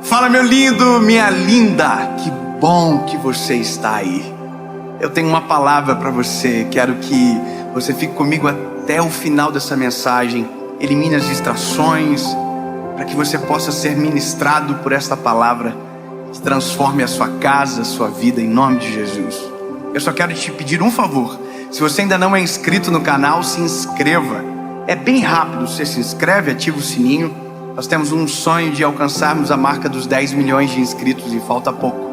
Fala, meu lindo, minha linda, que bom que você está aí. Eu tenho uma palavra para você, quero que você fique comigo até o final dessa mensagem. Elimine as distrações, para que você possa ser ministrado por esta palavra, que transforme a sua casa, a sua vida, em nome de Jesus. Eu só quero te pedir um favor. Se você ainda não é inscrito no canal, se inscreva. É bem rápido, você se inscreve, ativa o sininho. Nós temos um sonho de alcançarmos a marca dos 10 milhões de inscritos e falta pouco.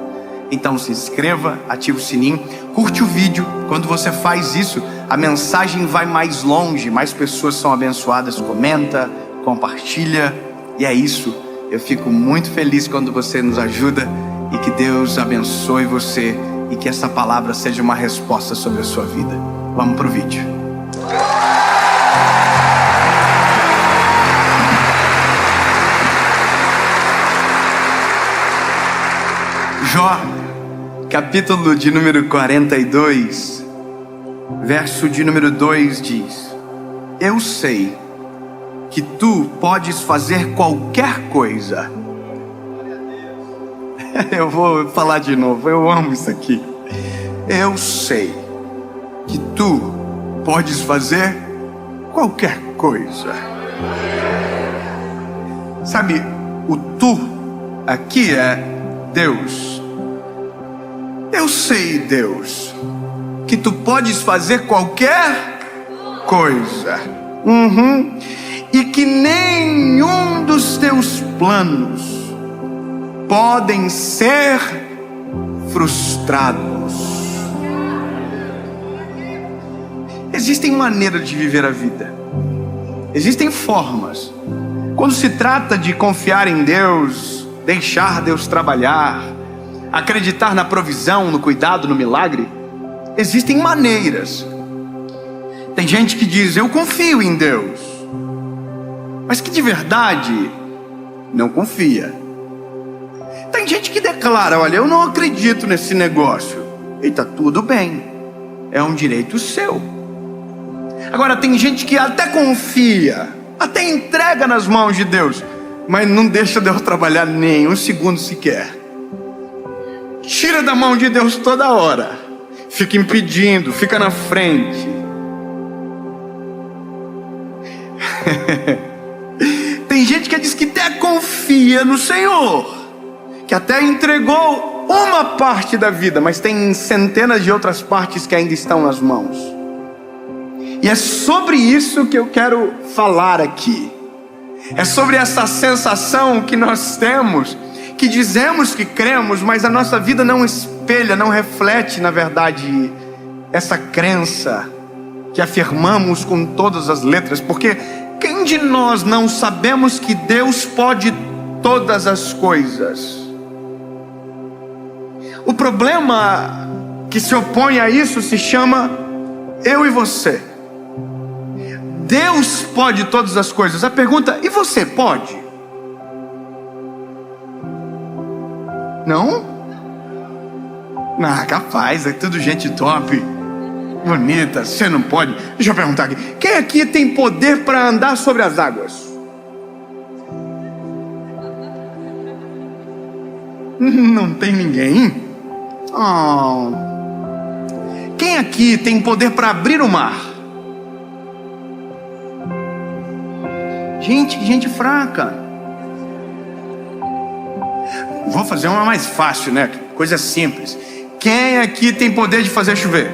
Então se inscreva, ative o sininho, curte o vídeo. Quando você faz isso, a mensagem vai mais longe, mais pessoas são abençoadas. Comenta, compartilha, e é isso. Eu fico muito feliz quando você nos ajuda, e que Deus abençoe você, e que essa palavra seja uma resposta sobre a sua vida. Vamos pro vídeo. Jó, capítulo de número 42, verso de número 2 diz: Eu sei que tu podes fazer qualquer coisa. Eu vou falar de novo, eu amo isso aqui. Eu sei que tu podes fazer qualquer coisa. Sabe, o tu aqui é Deus. Eu sei, Deus, que tu podes fazer qualquer coisa. E que nenhum dos teus planos podem ser frustrados. Existem maneiras de viver a vida. Existem formas. Quando se trata de confiar em Deus, deixar Deus trabalhar, acreditar na provisão, no cuidado, no milagre, existem maneiras. Tem gente que diz: eu confio em Deus, mas que de verdade não confia. Tem gente que declara: olha, eu não acredito nesse negócio, e tá tudo bem, é um direito seu. Agora tem gente que até confia, até entrega nas mãos de Deus, mas não deixa Deus trabalhar nem um segundo sequer. Tira da mão de Deus toda hora, fica impedindo, fica na frente. Tem gente que diz que até confia no Senhor, que até entregou uma parte da vida, mas tem centenas de outras partes que ainda estão nas mãos. E é sobre isso que eu quero falar aqui. É sobre essa sensação que nós temos, que dizemos que cremos, mas a nossa vida não espelha, não reflete, na verdade, essa crença que afirmamos com todas as letras. Porque quem de nós não sabemos que Deus pode todas as coisas? O problema que se opõe a isso se chama eu e você. Deus pode todas as coisas. A pergunta: e você pode? Não? Ah, capaz, é tudo gente top, bonita, você não pode. Deixa eu perguntar aqui: quem aqui tem poder para andar sobre as águas? Não tem ninguém? Oh. Quem aqui tem poder para abrir o mar? Gente fraca. Vou fazer uma mais fácil, né? Coisa simples. Quem aqui tem poder de fazer chover?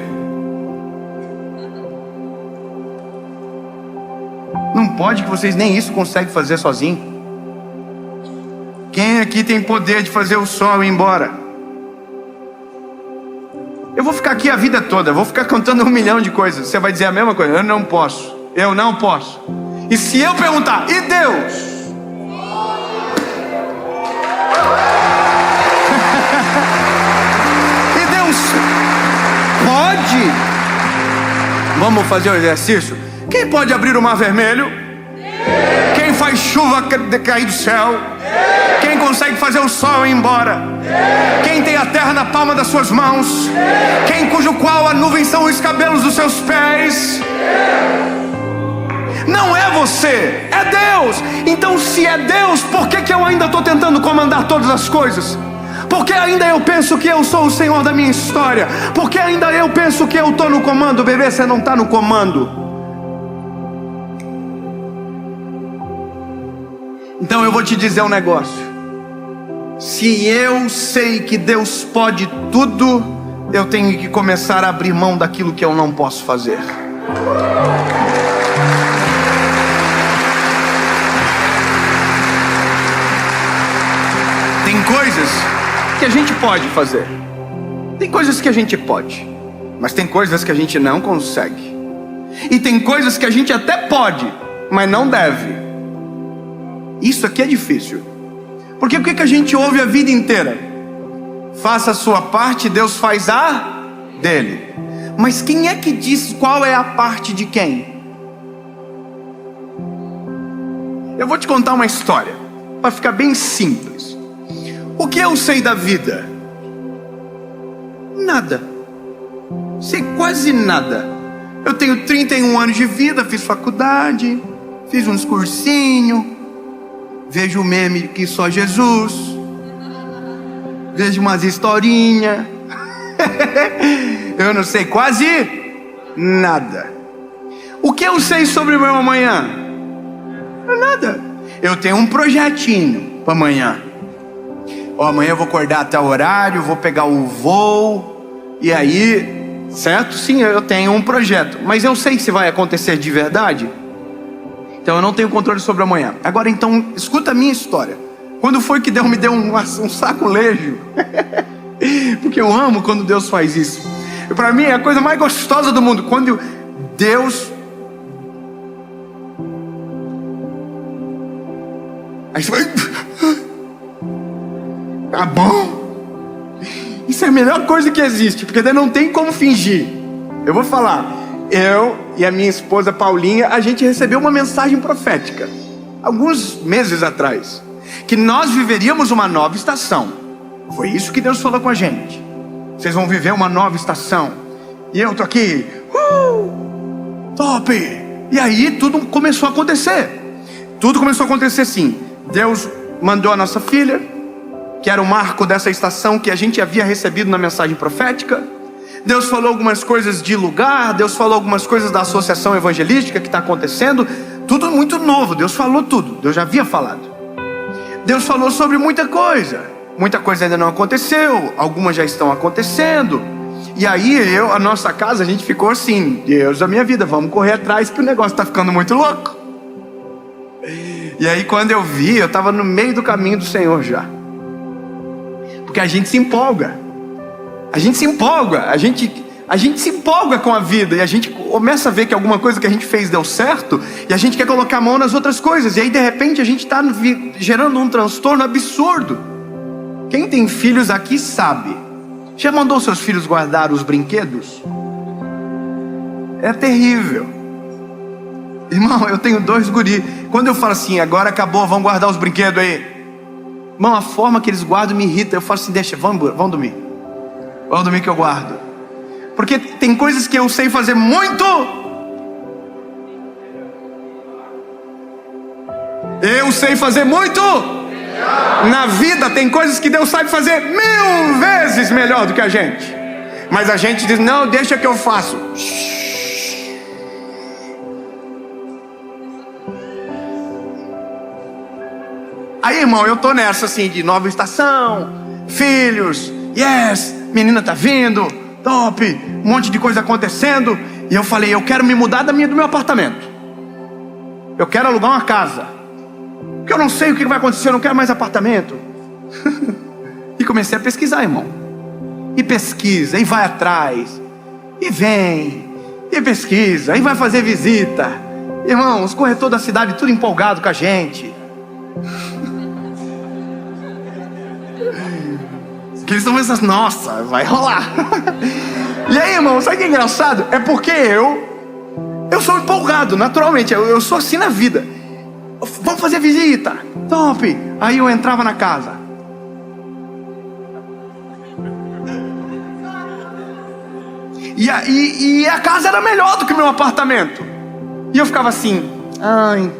Não pode, que vocês nem isso conseguem fazer sozinho. Quem aqui tem poder de fazer o sol ir embora? Eu vou ficar aqui a vida toda, vou ficar contando 1 milhão de coisas. Você vai dizer a mesma coisa: eu não posso, eu não posso. E se eu perguntar: e Deus? Pode? Vamos fazer o exercício? Quem pode abrir o mar vermelho? Quem faz chuva cair do céu? Quem consegue fazer o sol ir embora? Quem tem a terra na palma das suas mãos? Quem cujo qual a nuvem são os cabelos dos seus pés? Não é você, é Deus. Então se é Deus, por que eu ainda estou tentando comandar todas as coisas? Porque ainda eu penso que eu sou o Senhor da minha história? Porque ainda eu penso que eu estou no comando? Bebê, você não está no comando. Então eu vou te dizer um negócio. Se eu sei que Deus pode tudo, eu tenho que começar a abrir mão daquilo que eu não posso fazer. Tem coisas que a gente pode fazer. Tem coisas que a gente pode, mas tem coisas que a gente não consegue. E tem coisas que a gente até pode, mas não deve. Isso aqui é difícil. Porque o que a gente ouve a vida inteira? Faça a sua parte, Deus faz a dele. Mas quem é que diz qual é a parte de quem? Eu vou te contar uma história, para ficar bem simples. O que eu sei da vida? Nada. Sei quase nada. Eu tenho 31 anos de vida, fiz faculdade, fiz uns cursinhos, vejo o meme que só Jesus, vejo umas historinhas. Eu não sei quase nada. O que eu sei sobre o meu amanhã? Nada. Eu tenho um projetinho para amanhã. Amanhã eu vou acordar até o horário, vou pegar o voo, e aí, certo? Sim, eu tenho um projeto, mas eu sei se vai acontecer de verdade. Então eu não tenho controle sobre amanhã. Agora então, escuta a minha história. Quando foi que Deus me deu um saculejo? Porque eu amo quando Deus faz isso. Para mim é a coisa mais gostosa do mundo. Quando Deus... Aí você vai... Tá bom? Isso é a melhor coisa que existe, porque daí não tem como fingir. Eu vou falar. Eu e a minha esposa Paulinha, a gente recebeu uma mensagem profética alguns meses atrás, que nós viveríamos uma nova estação. Foi isso que Deus falou com a gente. Vocês vão viver uma nova estação. E eu tô aqui, top. E aí tudo começou a acontecer. Tudo começou a acontecer assim. Deus mandou a nossa filha, que era o marco dessa estação que a gente havia recebido na mensagem profética. Deus falou algumas coisas de lugar, Deus falou algumas coisas da associação evangelística que está acontecendo. Tudo muito novo, Deus falou tudo, Deus já havia falado. Deus falou sobre muita coisa ainda não aconteceu, algumas já estão acontecendo. E aí a nossa casa, a gente ficou assim, Deus da minha vida, vamos correr atrás que o negócio está ficando muito louco. E aí quando eu vi, eu estava no meio do caminho do Senhor já. Porque a gente se empolga. A gente se empolga, a gente se empolga com a vida. E a gente começa a ver que alguma coisa que a gente fez deu certo, e a gente quer colocar a mão nas outras coisas. E aí de repente a gente está gerando um transtorno absurdo. Quem tem filhos aqui sabe. Já mandou seus filhos guardar os brinquedos? É terrível. Irmão, eu tenho 2 guri. Quando eu falo assim, agora acabou, vamos guardar os brinquedos aí. Irmão, a forma que eles guardam me irrita. Eu falo assim, deixa, vamos dormir. Vamos dormir que eu guardo. Porque tem coisas que eu sei fazer muito. Eu sei fazer muito. Na vida tem coisas que Deus sabe fazer 1000 vezes melhor do que a gente. Mas a gente diz, não, deixa que eu faço. Aí, irmão, eu tô nessa assim, de nova estação, filhos, yes, menina tá vindo, top, um monte de coisa acontecendo. E eu falei, eu quero me mudar do meu apartamento. Eu quero alugar uma casa. Porque eu não sei o que vai acontecer, eu não quero mais apartamento. E comecei a pesquisar, irmão. E pesquisa, e vai atrás, e vem, e pesquisa, e vai fazer visita. Irmão, os corretores da cidade tudo empolgado com a gente. Que eles estão pensando, nossa, vai rolar. E aí, irmão, sabe o que é engraçado? É porque eu sou empolgado, naturalmente. Eu sou assim na vida. Vamos fazer visita, top. Aí eu entrava na casa. E a casa era melhor do que o meu apartamento. E eu ficava assim, Ai,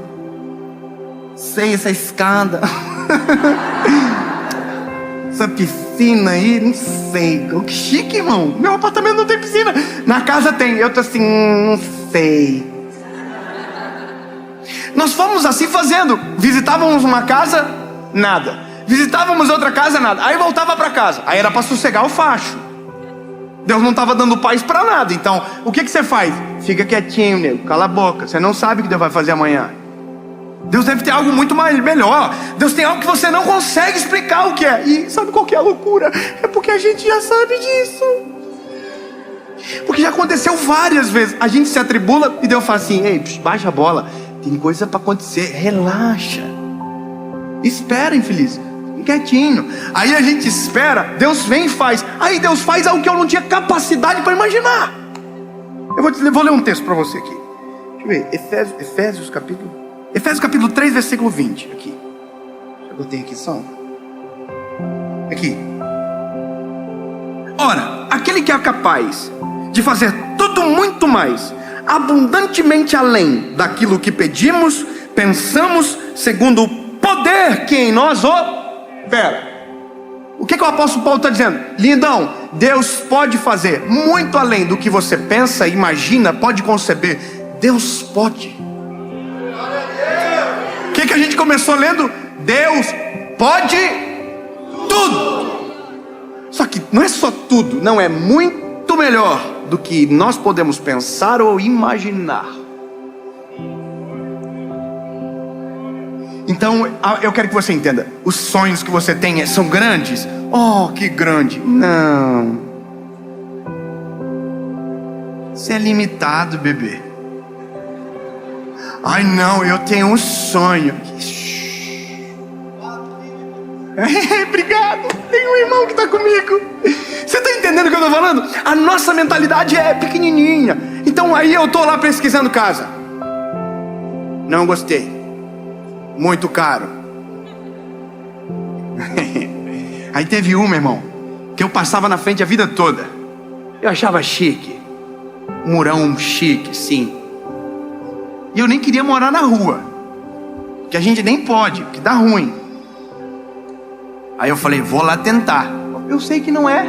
sei, essa escada. Essa piscina aí, não sei. Que chique, irmão. Meu apartamento não tem piscina. Na casa tem. Eu tô assim, não sei. Nós fomos assim fazendo. Visitávamos uma casa, nada. Visitávamos outra casa, nada. Aí voltava para casa. Aí era para sossegar o facho. Deus não estava dando paz para nada. Então, o que você faz? Fica quietinho, nego. Cala a boca. Você não sabe o que Deus vai fazer amanhã. Deus deve ter algo muito melhor. Deus tem algo que você não consegue explicar o que é. E sabe qual que é a loucura? É porque a gente já sabe disso. Porque já aconteceu várias vezes. A gente se atribula e Deus fala assim: ei, baixa a bola. Tem coisa para acontecer. Relaxa. Espera, infeliz. Fique quietinho. Aí a gente espera. Deus vem e faz. Aí Deus faz algo que eu não tinha capacidade para imaginar. Eu vou ler um texto para você aqui. Deixa eu ver. Efésios capítulo 3, versículo 20. Aqui. Eu botei aqui só. Aqui. Ora, aquele que é capaz de fazer tudo muito mais, abundantemente além daquilo que pedimos, pensamos, segundo o poder que em nós opera. O que o apóstolo Paulo está dizendo? Lindão, Deus pode fazer muito além do que você pensa, imagina, pode conceber. Deus pode. O que a gente começou lendo? Deus pode tudo. Só que não é só tudo, não, é muito melhor do que nós podemos pensar ou imaginar. Então eu quero que você entenda. Os sonhos que você tem são grandes? Oh, que grande. Não. Você é limitado, bebê. Ai não, eu tenho um sonho. Obrigado, tem um irmão que está comigo. Você está entendendo o que eu estou falando? A nossa mentalidade é pequenininha. Então aí eu estou lá pesquisando casa. Não gostei. Muito caro. Aí teve uma, irmão, que eu passava na frente a vida toda. Eu achava chique. Murão chique, sim. E eu nem queria morar na rua, que a gente nem pode, que dá ruim. Aí eu falei, vou lá tentar. Eu sei que não é.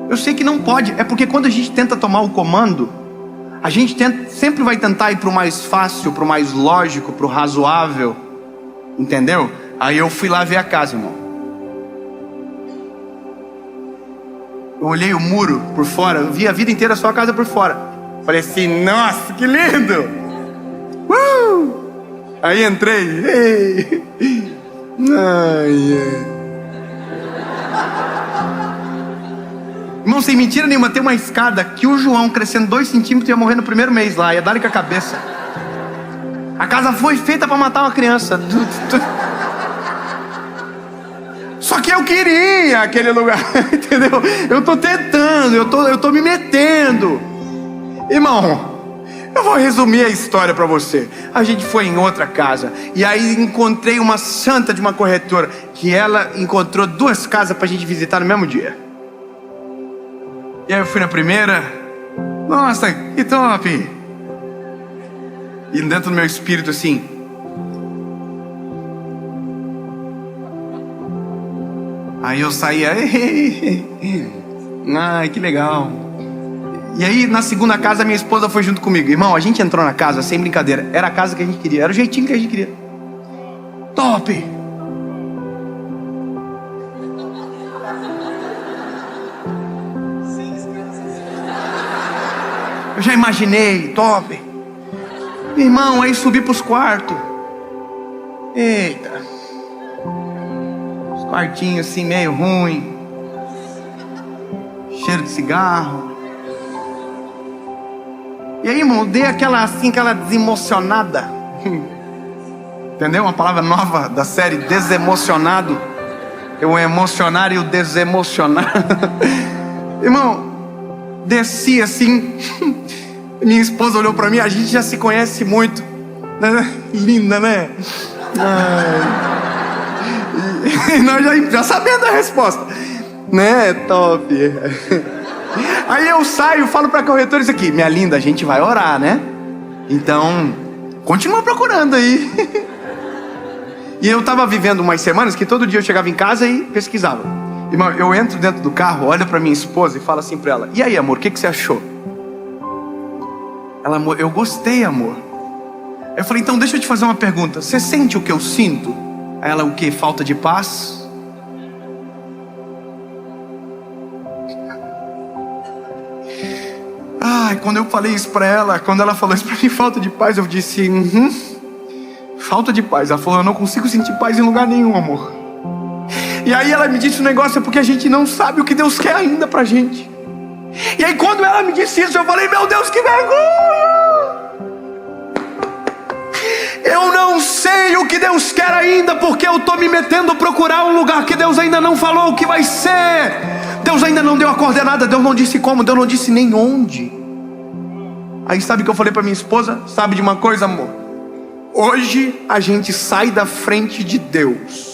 Eu sei que não pode. É porque quando a gente tenta tomar o comando, a gente sempre vai tentar ir para o mais fácil, para o mais lógico, para o razoável. Entendeu? Aí eu fui lá ver a casa, irmão. Eu olhei o muro por fora, eu vi a vida inteira só a casa por fora. Falei assim, nossa, que lindo! Aí entrei. Ei. Ai. Irmão, sem mentira nenhuma, tem uma escada que o João, crescendo 2 centímetros, ia morrer no primeiro mês lá, ia dar-lhe com a cabeça. A casa foi feita para matar uma criança. Só que eu queria aquele lugar, entendeu? Eu tô tentando, eu tô me metendo. Irmão, eu vou resumir a história para você. A gente foi em outra casa e aí encontrei uma santa de uma corretora, que ela encontrou 2 casas pra gente visitar no mesmo dia. E aí eu fui na primeira. Nossa, que top! E dentro do meu espírito assim, aí eu saía, ai, que legal. E aí na segunda casa minha esposa foi junto comigo. Irmão, a gente entrou na casa sem brincadeira. Era a casa que a gente queria, era o jeitinho que a gente queria. Top! Eu já imaginei, top. Irmão, aí subi pros quartos. Eita. Os quartinhos assim meio ruim. Cheiro de cigarro. E aí, irmão, dei aquela desemocionada. Entendeu? Uma palavra nova da série Desemocionado. O emocionar e o desemocionar. Irmão, desci assim. Minha esposa olhou pra mim. A gente já se conhece muito. Linda, né? E nós já sabendo a resposta, né? Top. Aí eu saio, falo pra corretora isso aqui: minha linda, a gente vai orar, né? Então, continua procurando aí. E eu estava vivendo umas semanas que todo dia eu chegava em casa e pesquisava. Irmão, eu entro dentro do carro, olho para minha esposa e falo assim para ela: e aí, amor, o que você achou? Ela: amor, eu gostei, amor. Eu falei: então deixa eu te fazer uma pergunta, você sente o que eu sinto? Aí ela: o que? Falta de paz? Ai, quando eu falei isso para ela, quando ela falou isso para mim, falta de paz, eu disse: falta de paz. Ela falou: eu não consigo sentir paz em lugar nenhum, amor. E aí ela me disse um negócio: é porque a gente não sabe o que Deus quer ainda pra gente. E aí quando ela me disse isso, eu falei: meu Deus, que vergonha! Eu não sei o que Deus quer ainda, porque eu estou me metendo a procurar um lugar que Deus ainda não falou o que vai ser. Deus ainda não deu a coordenada, Deus não disse como, Deus não disse nem onde. Aí sabe o que eu falei para minha esposa? Sabe de uma coisa, amor? Hoje a gente sai da frente de Deus.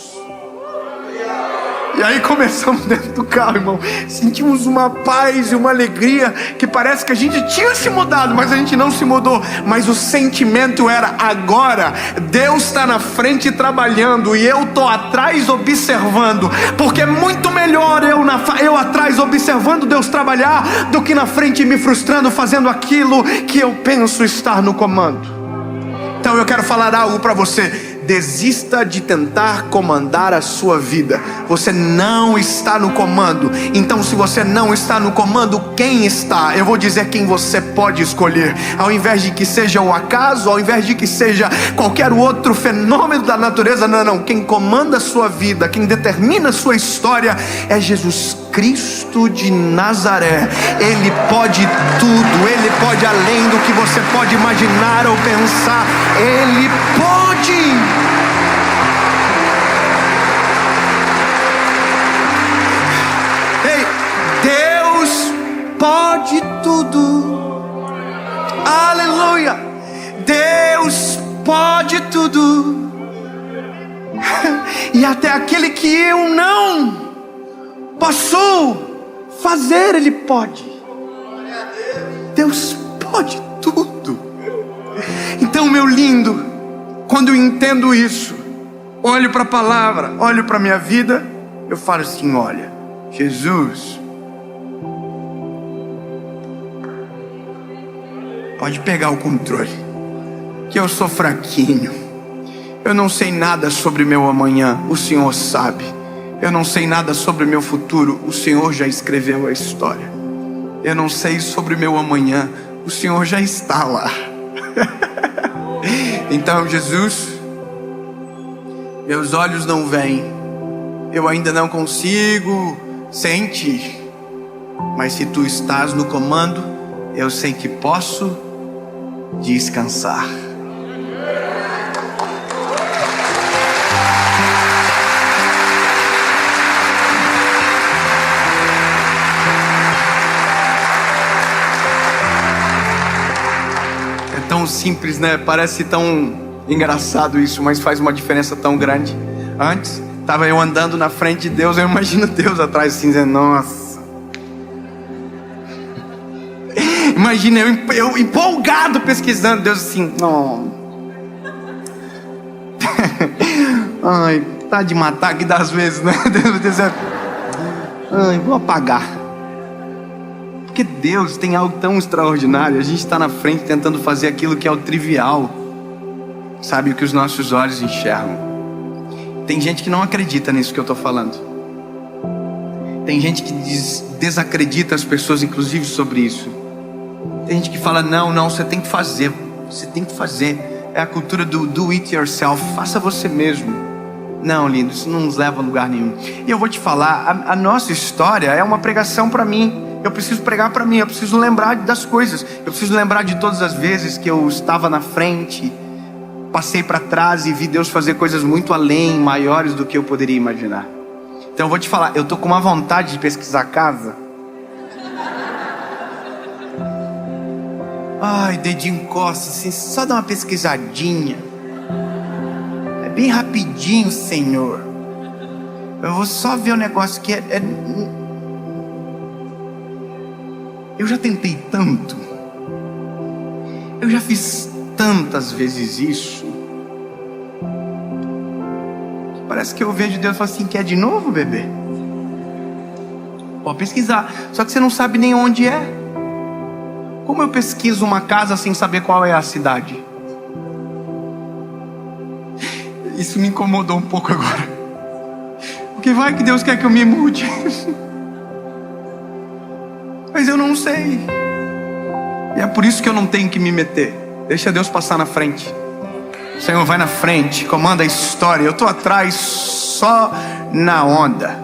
E aí começamos dentro do carro, irmão. Sentimos uma paz e uma alegria que parece que a gente tinha se mudado, mas a gente não se mudou. Mas o sentimento era: agora Deus está na frente trabalhando e eu estou atrás observando. Porque é muito melhor eu atrás observando Deus trabalhar do que na frente me frustrando fazendo aquilo que eu penso estar no comando. Então eu quero falar algo para você. Desista de tentar comandar a sua vida. Você não está no comando. Então se você não está no comando, quem está? Eu vou dizer quem você pode escolher. Ao invés de que seja o acaso, ao invés de que seja qualquer outro fenômeno da natureza, não. Quem comanda a sua vida, quem determina a sua história é Jesus Cristo de Nazaré. Ele pode tudo. Ele pode além do que você pode imaginar ou pensar. Ele pode. Deus pode tudo. Aleluia. Deus pode tudo. E até aquele que eu não posso fazer, Ele pode. Deus pode tudo. Então, meu lindo, quando eu entendo isso, olho para a palavra, olho para a minha vida, eu falo assim: olha, Jesus, pode pegar o controle, que eu sou fraquinho. Eu não sei nada sobre meu amanhã, o Senhor sabe. Eu não sei nada sobre meu futuro, o Senhor já escreveu a história. Eu não sei sobre meu amanhã, o Senhor já está lá. Então, Jesus, meus olhos não veem, eu ainda não consigo sentir, mas se Tu estás no comando, eu sei que posso descansar. É tão simples, né? Parece tão engraçado isso, mas faz uma diferença tão grande. Antes, estava eu andando na frente de Deus, eu imagino Deus atrás assim, dizendo: nossa. Imagina eu empolgado pesquisando, Deus assim: não. Ai, tá de matar aqui das vezes, né? Deus dizendo: ai, vou apagar. Porque Deus tem algo tão extraordinário. A gente está na frente tentando fazer aquilo que é o trivial, sabe, o que os nossos olhos enxergam. Tem gente que não acredita nisso que eu estou falando. Tem gente que desacredita as pessoas, inclusive, sobre isso. Tem gente que fala: não, você tem que fazer. Você tem que fazer. É a cultura do do it yourself. Faça você mesmo. Não, lindo, isso não nos leva a lugar nenhum. E eu vou te falar, a nossa história é uma pregação para mim. Eu preciso pregar para mim, eu preciso lembrar das coisas. Eu preciso lembrar de todas as vezes que eu estava na frente, passei para trás e vi Deus fazer coisas muito além, maiores do que eu poderia imaginar. Então eu vou te falar, eu tô com uma vontade de pesquisar a casa. Ai, dedinho encosta assim, só dá uma pesquisadinha. É bem rapidinho, Senhor. Eu vou só ver o negócio que eu já tentei tanto. Eu já fiz tantas vezes isso, parece que eu vejo Deus e falo assim: quer de novo, bebê? Pode pesquisar, só que você não sabe nem onde é. Como eu pesquiso uma casa sem saber qual é a cidade? Isso me incomodou um pouco agora, porque vai que Deus quer que eu me mude, mas eu não sei, e é por isso que eu não tenho que me meter. Deixa Deus passar na frente. Senhor, vai na frente, comanda a história, eu estou atrás só na onda.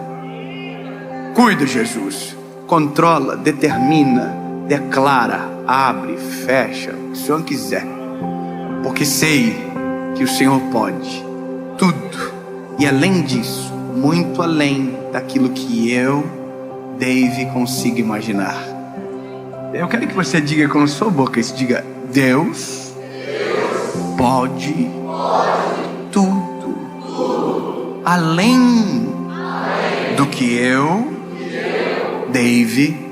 Cuida, Jesus, controla, determina, declara, abre, fecha, o que o Senhor quiser, porque sei que o Senhor pode tudo, e além disso, muito além daquilo que eu, Dave, consigo imaginar. Eu quero que você diga com a sua boca isso, diga: Deus pode tudo, além do que eu, Dave,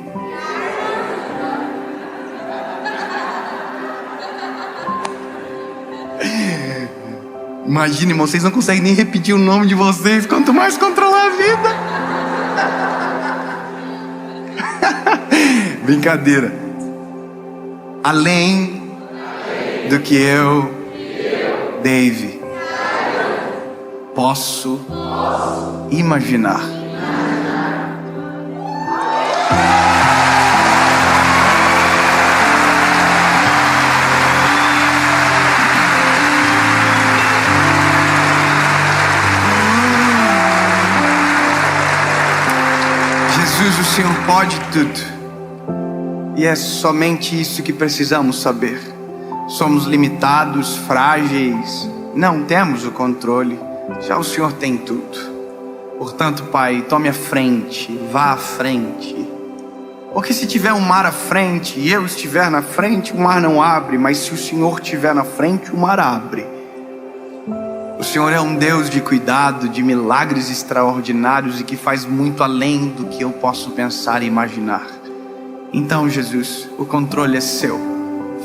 imagine, irmão, vocês não conseguem nem repetir o nome de vocês, quanto mais controlar a vida. Brincadeira. Além do que eu, Dave, posso imaginar. Jesus, o Senhor pode tudo, e é somente isso que precisamos saber. Somos limitados, frágeis, não temos o controle, já o Senhor tem tudo. Portanto, Pai, tome a frente, vá à frente, porque se tiver um mar à frente e eu estiver na frente, o mar não abre, mas se o Senhor estiver na frente, o mar abre. O Senhor é um Deus de cuidado, de milagres extraordinários e que faz muito além do que eu posso pensar e imaginar. Então, Jesus, o controle é seu.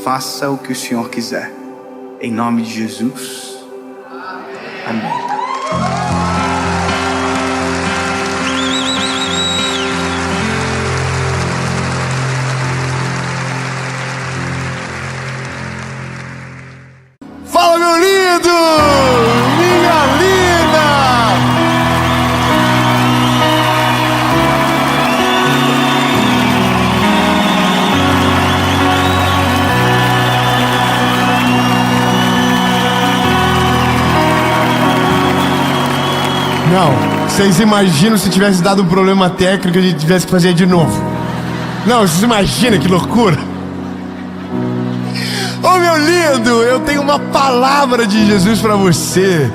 Faça o que o Senhor quiser. Em nome de Jesus. Amém. Fala, meu lindo! Minha linda! Não, vocês imaginam se tivesse dado um problema técnico e a gente tivesse que fazer de novo? Não, vocês imaginam que loucura? Ô, meu lindo, eu tenho uma palavra de Jesus para você.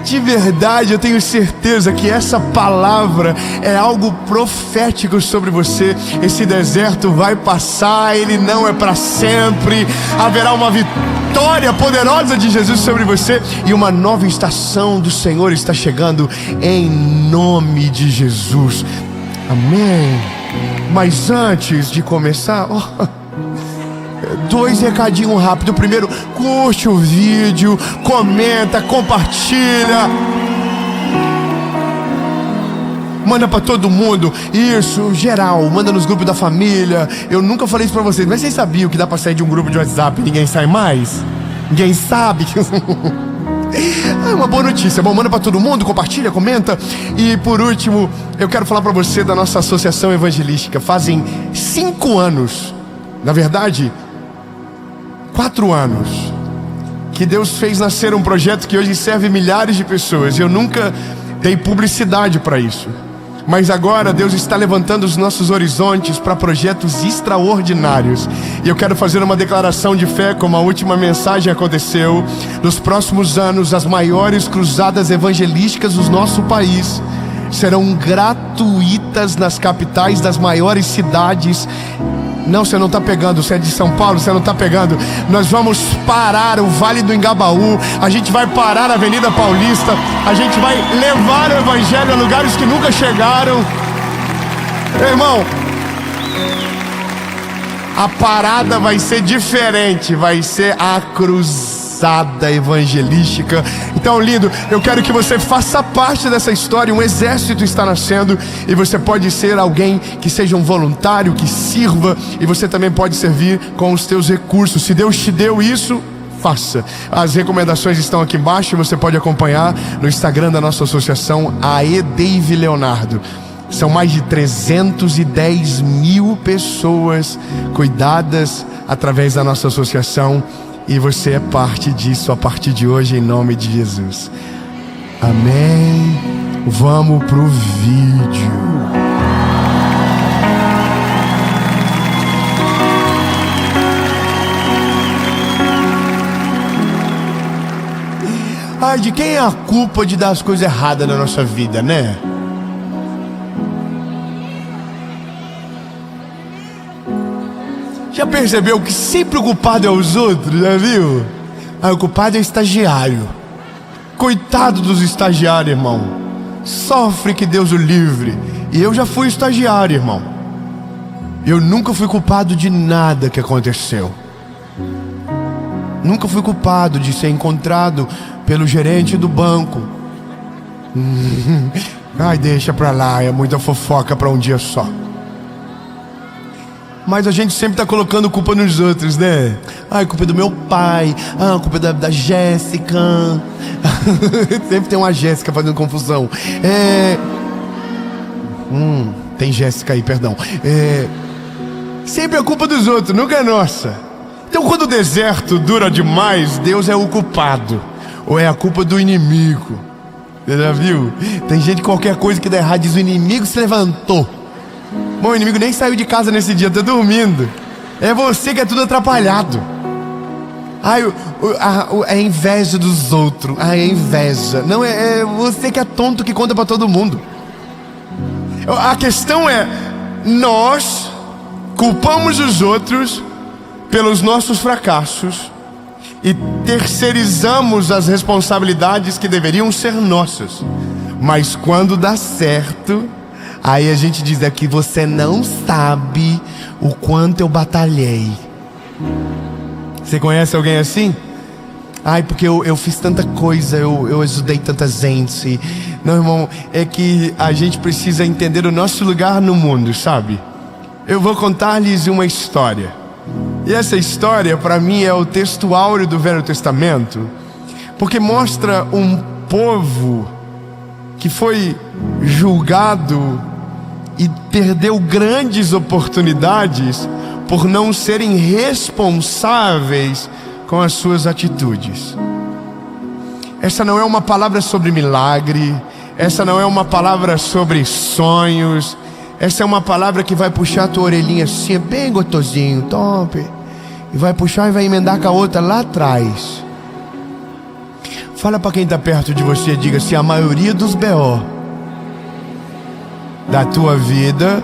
De verdade, eu tenho certeza que essa palavra é algo profético sobre você. Esse deserto vai passar, ele não é para sempre. Haverá uma vitória poderosa de Jesus sobre você e uma nova estação do Senhor está chegando em nome de Jesus. Amém. Mas antes de começar, dois recadinhos rápidos. Primeiro, curte o vídeo, comenta, compartilha, manda pra todo mundo. Isso, geral, manda nos grupos da família. Eu nunca falei isso pra vocês, mas vocês sabiam que dá pra sair de um grupo de WhatsApp e ninguém sai mais? Ninguém sabe? É uma boa notícia. Bom, manda pra todo mundo, compartilha, comenta. E por último, eu quero falar pra você da nossa associação evangelística. Fazem 5 anos, na verdade 4 anos, que Deus fez nascer um projeto que hoje serve milhares de pessoas. Eu nunca dei publicidade para isso, mas agora Deus está levantando os nossos horizontes para projetos extraordinários. E eu quero fazer uma declaração de fé, como a última mensagem aconteceu. Nos próximos anos, as maiores cruzadas evangelísticas do nosso país serão gratuitas nas capitais das maiores cidades. Não, você não está pegando, você é de São Paulo, você não está pegando. Nós vamos parar o Vale do Engabaú, a gente vai parar a Avenida Paulista, a gente vai levar o Evangelho a lugares que nunca chegaram. Irmão, A parada vai ser diferente, vai ser a cruzada evangelística. Então, lindo, eu quero que você faça parte dessa história. Um exército está nascendo e você pode ser alguém que seja um voluntário, que sirva, e você também pode servir com os teus recursos. Se Deus te deu isso, faça. As recomendações estão aqui embaixo e você pode acompanhar no Instagram da nossa associação, AE Dave Leonardo. São mais de 310 mil pessoas cuidadas através da nossa associação, e você é parte disso a partir de hoje, em nome de Jesus. Amém. Vamos pro vídeo. Ai, de quem é a culpa de dar as coisas erradas na nossa vida, né? Já percebeu que sempre o culpado é os outros, já viu? O culpado é o estagiário. Coitado dos estagiários, irmão. Sofre, que Deus o livre. E eu já fui estagiário, irmão. Eu nunca fui culpado de nada que aconteceu. Nunca fui culpado de ser encontrado pelo gerente do banco. Ai, deixa pra lá, é muita fofoca pra um dia só. Mas a gente sempre tá colocando culpa nos outros, né? A culpa é do meu pai. A culpa é da Jéssica. Sempre tem uma Jéssica fazendo confusão. Tem Jéssica aí, perdão. Sempre é culpa dos outros, nunca é nossa. Então, quando o deserto dura demais, Deus é o culpado. Ou é a culpa do inimigo. Você já viu? Tem gente, qualquer coisa que dá errado, diz: o inimigo se levantou. Bom, o inimigo nem saiu de casa nesse dia, tá dormindo. É você que é tudo atrapalhado. É inveja dos outros. É inveja. Não, é você que é tonto, que conta pra todo mundo. A questão é: nós culpamos os outros pelos nossos fracassos e terceirizamos as responsabilidades que deveriam ser nossas. Mas quando dá certo, aí a gente diz: é que você não sabe o quanto eu batalhei. Você conhece alguém assim? Porque eu fiz tanta coisa, eu ajudei tanta gente. Não, irmão, é que a gente precisa entender o nosso lugar no mundo, sabe? Eu vou contar-lhes uma história. E essa história, para mim, é o texto áureo do Velho Testamento, porque mostra um povo que foi julgado e perdeu grandes oportunidades por não serem responsáveis com as suas atitudes. Essa não é uma palavra sobre milagre, essa não é uma palavra sobre sonhos, essa é uma palavra que vai puxar a tua orelhinha assim, bem gostosinho, top, e vai puxar e vai emendar com a outra lá atrás. Fala para quem está perto de você, diga assim: a maioria dos BO da tua vida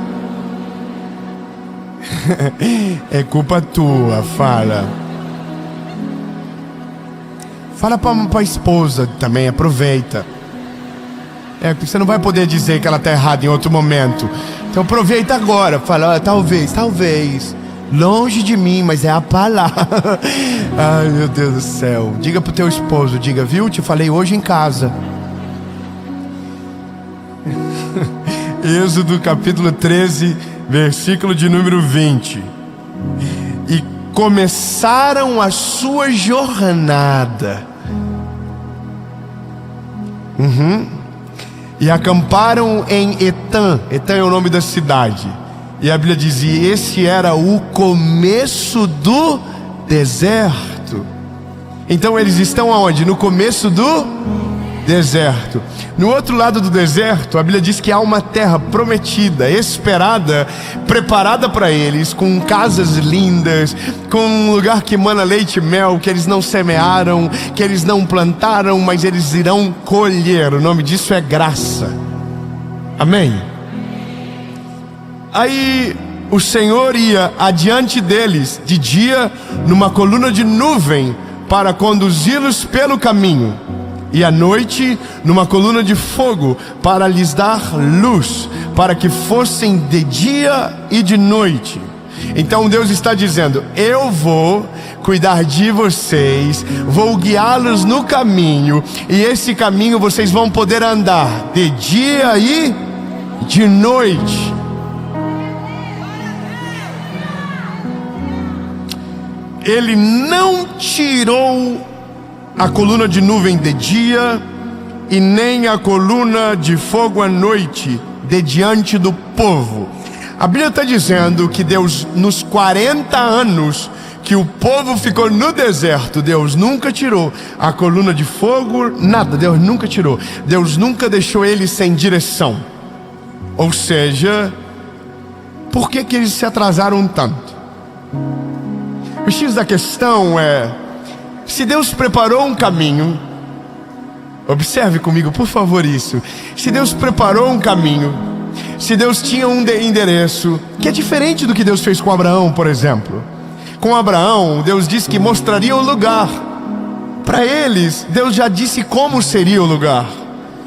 é culpa tua. Fala para a esposa também, aproveita. Você não vai poder dizer que ela está errada em outro momento. Então aproveita agora. Fala: talvez, longe de mim, mas é a palavra. Ai, meu Deus do céu. Diga pro teu esposo, diga: viu, te falei hoje em casa. Êxodo capítulo 13, versículo de número 20. E começaram a sua jornada. E acamparam em Etã. Etã é o nome da cidade. E a Bíblia dizia: esse era o começo do deserto. Então eles estão aonde? No começo do deserto. No outro lado do deserto, a Bíblia diz que há uma terra prometida, esperada, preparada para eles, com casas lindas, com um lugar que emana leite e mel, que eles não semearam, que eles não plantaram, mas eles irão colher. O nome disso é graça. Amém? Aí o Senhor ia adiante deles de dia numa coluna de nuvem para conduzi-los pelo caminho, e à noite numa coluna de fogo para lhes dar luz, para que fossem de dia e de noite. Então Deus está dizendo: eu vou cuidar de vocês, vou guiá-los no caminho, e esse caminho vocês vão poder andar de dia e de noite. Ele não tirou a coluna de nuvem de dia e nem a coluna de fogo à noite de diante do povo. A Bíblia está dizendo que Deus, nos 40 anos que o povo ficou no deserto, Deus nunca tirou a coluna de fogo, nada, Deus nunca tirou. Deus nunca deixou eles sem direção. Ou seja, por que eles se atrasaram tanto? O X da questão é: se Deus preparou um caminho, observe comigo, por favor, isso. Se Deus preparou um caminho, se Deus tinha um endereço, que é diferente do que Deus fez com Abraão, por exemplo. Com Abraão, Deus disse que mostraria o lugar. Para eles, Deus já disse como seria o lugar.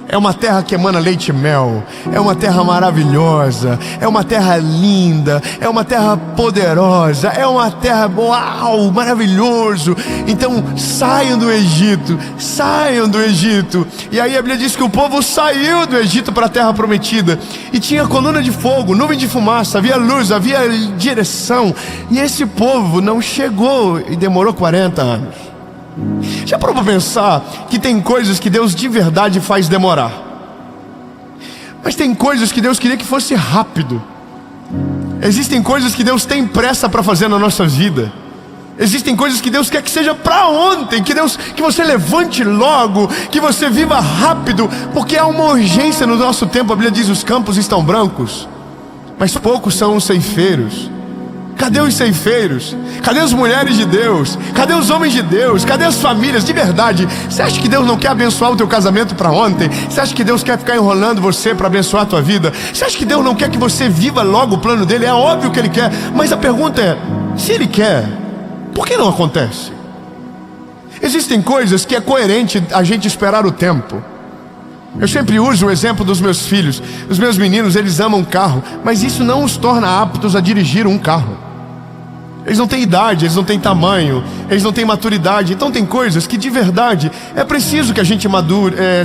É uma terra que emana leite e mel, é uma terra maravilhosa, é uma terra linda, é uma terra poderosa, é uma terra, uau, maravilhoso. Então saiam do Egito, saiam do Egito. E aí a Bíblia diz que o povo saiu do Egito para a terra prometida, e tinha coluna de fogo, nuvem de fumaça, havia luz, havia direção. E esse povo não chegou, e demorou 40 anos. Já parou para pensar que tem coisas que Deus de verdade faz demorar, mas tem coisas que Deus queria que fosse rápido. Existem coisas que Deus tem pressa para fazer na nossa vida. Existem coisas que Deus quer que seja para ontem, que você levante logo, que você viva rápido, porque há uma urgência no nosso tempo. A Bíblia diz: os campos estão brancos, mas poucos são os ceifeiros. Cadê os ceifeiros? Cadê as mulheres de Deus? Cadê os homens de Deus? Cadê as famílias? De verdade, você acha que Deus não quer abençoar o teu casamento para ontem? Você acha que Deus quer ficar enrolando você para abençoar a tua vida? Você acha que Deus não quer que você viva logo o plano dele? É óbvio que Ele quer, mas a pergunta é: se Ele quer, por que não acontece? Existem coisas que é coerente a gente esperar o tempo. Eu sempre uso o exemplo dos meus filhos. Os meus meninos, eles amam carro, mas isso não os torna aptos a dirigir um carro. Eles não têm idade, eles não têm tamanho, eles não têm maturidade. Então tem coisas que de verdade é preciso que a gente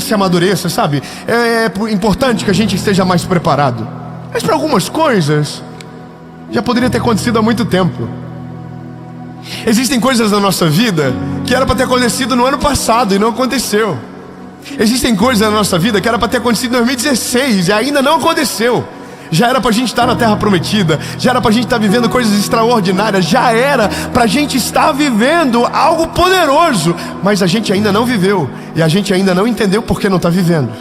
se amadureça, sabe? É importante que a gente esteja mais preparado. Mas para algumas coisas já poderia ter acontecido há muito tempo. Existem coisas na nossa vida que era para ter acontecido no ano passado e não aconteceu. Existem coisas na nossa vida que era para ter acontecido em 2016 e ainda não aconteceu. Já era para a gente estar na terra prometida, já era para a gente estar vivendo coisas extraordinárias, já era para a gente estar vivendo algo poderoso, mas a gente ainda não viveu, e a gente ainda não entendeu por que não está vivendo.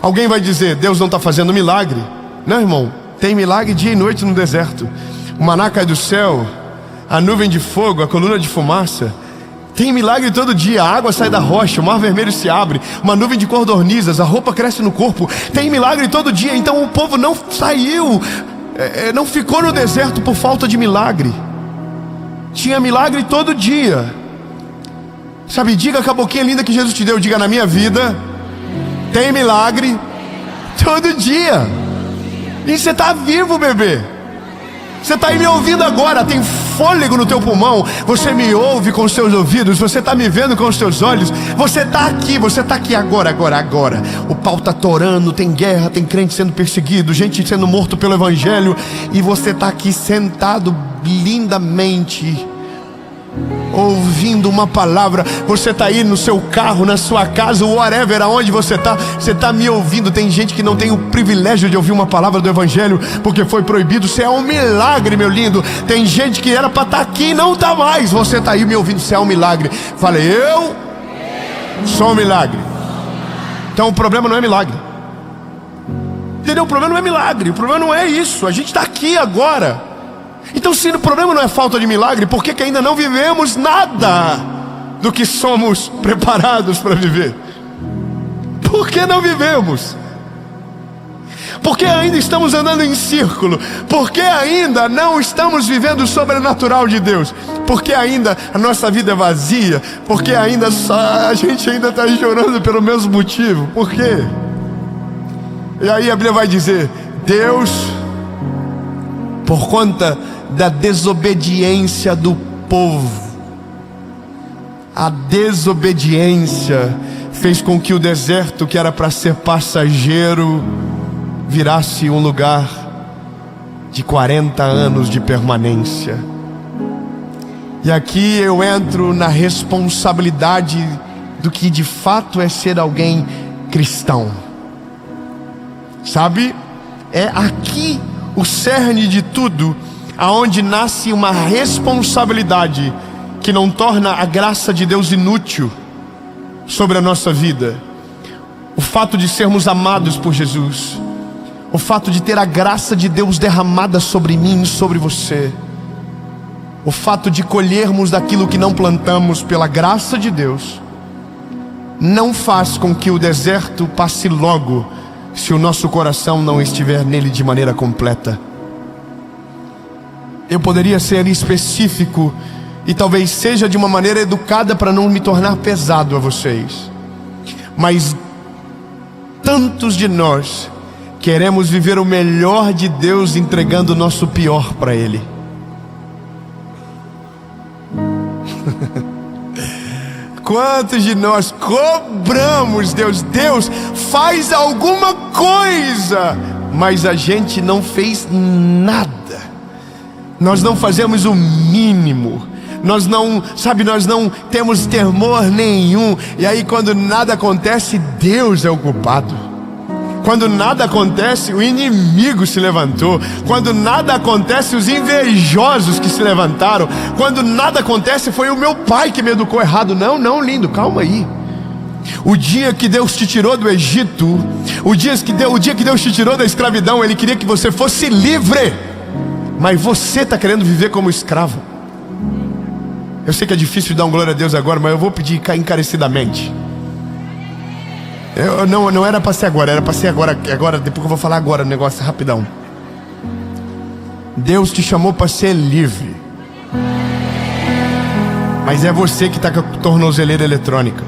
Alguém vai dizer: Deus não está fazendo milagre. Não, irmão, tem milagre dia e noite no deserto. O maná cai do céu, a nuvem de fogo, a coluna de fumaça. Tem milagre todo dia, a água sai da rocha, o mar vermelho se abre, uma nuvem de codornizes, a roupa cresce no corpo. Tem milagre todo dia. Então o povo não saiu, não ficou no deserto por falta de milagre. Tinha milagre todo dia. Sabe, diga com a boquinha linda que Jesus te deu, diga: na minha vida tem milagre todo dia. E você está vivo, bebê. Você está aí me ouvindo agora, tem fôlego no teu pulmão, você me ouve com os teus ouvidos, você está me vendo com os teus olhos, você está aqui agora. O pau está torando, tem guerra, tem crente sendo perseguido, gente sendo morto pelo evangelho, e você está aqui sentado lindamente, ouvindo uma palavra. Você está aí no seu carro, na sua casa, whatever, aonde você está me ouvindo. Tem gente que não tem o privilégio de ouvir uma palavra do evangelho porque foi proibido. Isso é um milagre, meu lindo. Tem gente que era para estar aqui e não está mais. Você está aí me ouvindo, isso é um milagre. Falei: eu sou um milagre. Então o problema não é milagre, entendeu? O problema não é milagre, o problema não é isso. A gente está aqui agora. Então, se o problema não é falta de milagre, por que ainda não vivemos nada do que somos preparados para viver? Por que não vivemos? Por que ainda estamos andando em círculo? Por que ainda não estamos vivendo o sobrenatural de Deus? Por que ainda a nossa vida é vazia? Por que ainda a gente ainda está chorando pelo mesmo motivo? Por quê? E aí a Bíblia vai dizer: Deus, por conta da desobediência do povo. A desobediência fez com que o deserto, que era para ser passageiro, virasse um lugar de 40 anos de permanência. E aqui eu entro na responsabilidade do que de fato é ser alguém cristão. Sabe? É aqui o cerne de tudo, aonde nasce uma responsabilidade que não torna a graça de Deus inútil sobre a nossa vida. O fato de sermos amados por Jesus, o fato de ter a graça de Deus derramada sobre mim e sobre você, o fato de colhermos daquilo que não plantamos pela graça de Deus, não faz com que o deserto passe logo, se o nosso coração não estiver nele de maneira completa. Eu poderia ser específico e talvez seja de uma maneira educada para não me tornar pesado a vocês, mas tantos de nós queremos viver o melhor de Deus entregando o nosso pior para Ele. Quantos de nós cobramos Deus? Deus, faz alguma coisa, mas a gente não fez nada. Nós não fazemos o mínimo. Nós não temos temor nenhum. E aí quando nada acontece, Deus é o culpado. Quando nada acontece, o inimigo se levantou. Quando nada acontece, os invejosos que se levantaram. Quando nada acontece, foi o meu pai que me educou errado. Não, lindo, calma aí. O dia que Deus te tirou do Egito, o dia que Deus te tirou da escravidão, Ele queria que você fosse livre. Mas você está querendo viver como escravo. Eu sei que é difícil dar um glória a Deus agora, mas eu vou pedir encarecidamente. Não era para ser agora, era para ser agora, depois que eu vou falar agora o negócio rapidão. Deus te chamou para ser livre, mas é você que está com a tornozeleira eletrônica,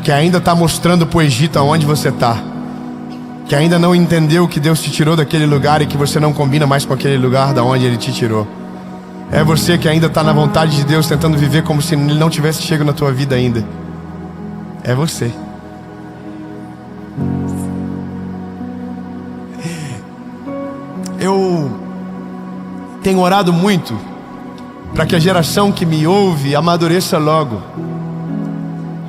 que ainda está mostrando para o Egito aonde você está, que ainda não entendeu que Deus te tirou daquele lugar e que você não combina mais com aquele lugar da onde Ele te tirou. É você que ainda está na vontade de Deus, tentando viver como se Ele não tivesse chegado na tua vida ainda. É você. Eu tenho orado muito para que a geração que me ouve amadureça logo.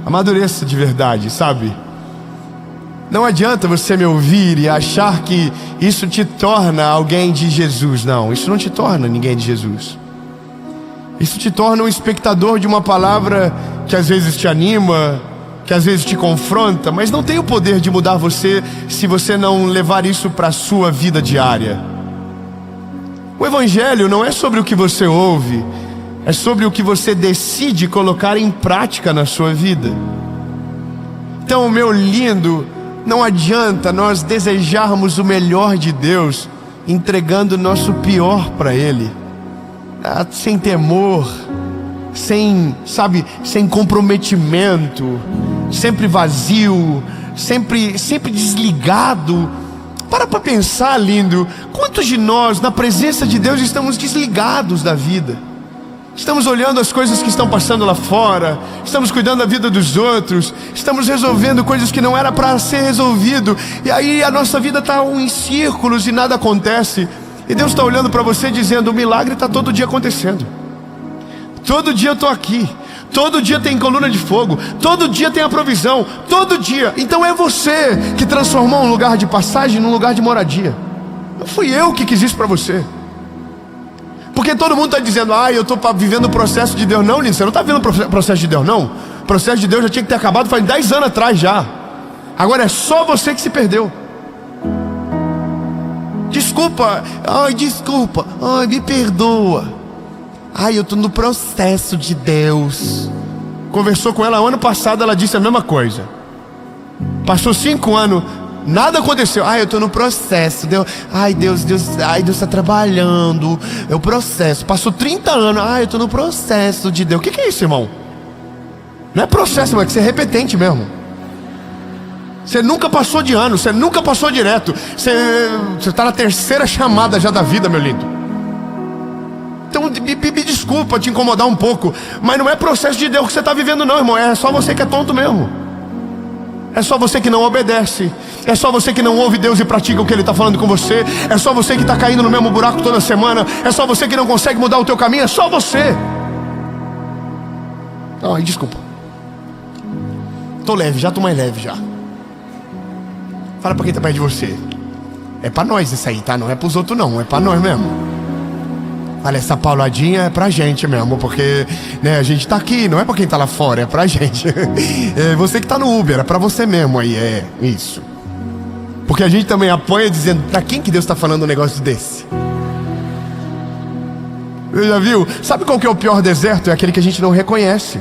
Amadureça de verdade, sabe? Não adianta você me ouvir e achar que isso te torna alguém de Jesus. Não, isso não te torna ninguém de Jesus. Isso te torna um espectador de uma palavra que às vezes te anima, que às vezes te confronta, mas não tem o poder de mudar você se você não levar isso para a sua vida diária. O Evangelho não é sobre o que você ouve, é sobre o que você decide colocar em prática na sua vida. Então, meu lindo, não adianta nós desejarmos o melhor de Deus entregando o nosso pior para Ele, sem temor, sem comprometimento, sempre vazio, sempre desligado. Para pensar, lindo, quantos de nós na presença de Deus estamos desligados da vida? Estamos olhando as coisas que estão passando lá fora, estamos cuidando da vida dos outros, estamos resolvendo coisas que não era para ser resolvido, e aí a nossa vida está em círculos e nada acontece. E Deus está olhando para você dizendo: o milagre está todo dia acontecendo. Todo dia eu estou aqui, todo dia tem coluna de fogo, todo dia tem a provisão, todo dia. Então é você que transformou um lugar de passagem num lugar de moradia. Não fui eu que quis isso para você. Porque todo mundo está dizendo: eu estou vivendo o processo de Deus. Não, lindo, você não está vivendo o processo de Deus, não. O processo de Deus já tinha que ter acabado faz 10 anos atrás já. Agora é só você que se perdeu. Desculpa, me perdoa. Eu estou no processo de Deus. Conversou com ela ano passado, ela disse a mesma coisa. Passou 5 anos, nada aconteceu. Eu estou no processo. Deus está trabalhando. É o processo. Passou 30 anos. Eu estou no processo de Deus. O que é isso, irmão? Não é processo, mas é que você é repetente mesmo. Você nunca passou de ano, você nunca passou direto. Você está na terceira chamada já da vida, meu lindo. Então me desculpa te incomodar um pouco, mas não é processo de Deus que você está vivendo não, irmão. É só você que é tonto mesmo. É só você que não obedece. É só você que não ouve Deus e pratica o que Ele está falando com você. É só você que está caindo no mesmo buraco toda semana. É só você que não consegue mudar o teu caminho. É só você. Ai, desculpa. Tô leve, já tô mais leve já. Fala pra quem tá perto de você. É pra nós isso aí, tá? Não é pros outros não, é pra nós mesmo. Olha, essa pauladinha é pra gente mesmo, porque né, a gente tá aqui, não é pra quem tá lá fora, é pra gente. É você que tá no Uber, é pra você mesmo aí, é isso. Porque a gente também apoia dizendo, pra quem que Deus tá falando um negócio desse? Você já viu? Sabe qual que é o pior deserto? É aquele que a gente não reconhece.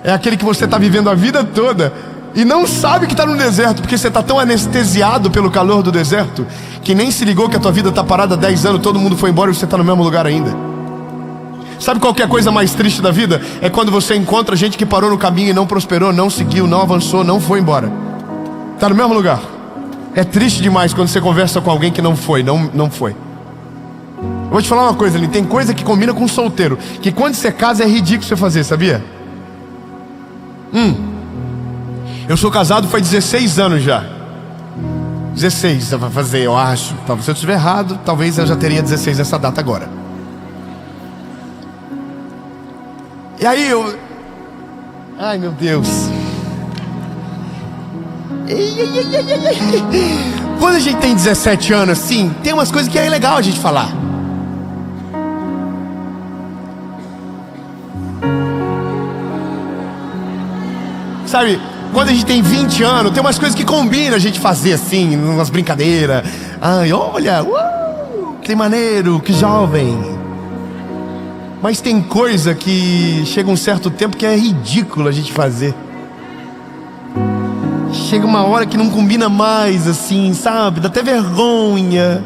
É aquele que você tá vivendo a vida toda e não sabe que está no deserto, porque você está tão anestesiado pelo calor do deserto que nem se ligou que a tua vida está parada há 10 anos, todo mundo foi embora e você está no mesmo lugar ainda. Sabe qual que é a coisa mais triste da vida? É quando você encontra gente que parou no caminho e não prosperou, não seguiu, não avançou, não foi embora. Está no mesmo lugar. É triste demais quando você conversa com alguém que não foi. Eu vou te falar uma coisa, ali tem coisa que combina com solteiro, que quando você casa é ridículo você fazer, sabia? Eu sou casado faz 16 anos já. 16 vai fazer, eu acho. Se eu estiver errado, talvez eu já teria 16 nessa data agora. E aí eu... Ai, meu Deus. Quando a gente tem 17 anos, assim, tem umas coisas que é legal a gente falar. Sabe, quando a gente tem 20 anos, tem umas coisas que combina a gente fazer assim, umas brincadeiras. Ai, olha, que maneiro, que jovem. Mas tem coisa que chega um certo tempo que é ridículo a gente fazer. Chega uma hora que não combina mais assim, sabe, dá até vergonha.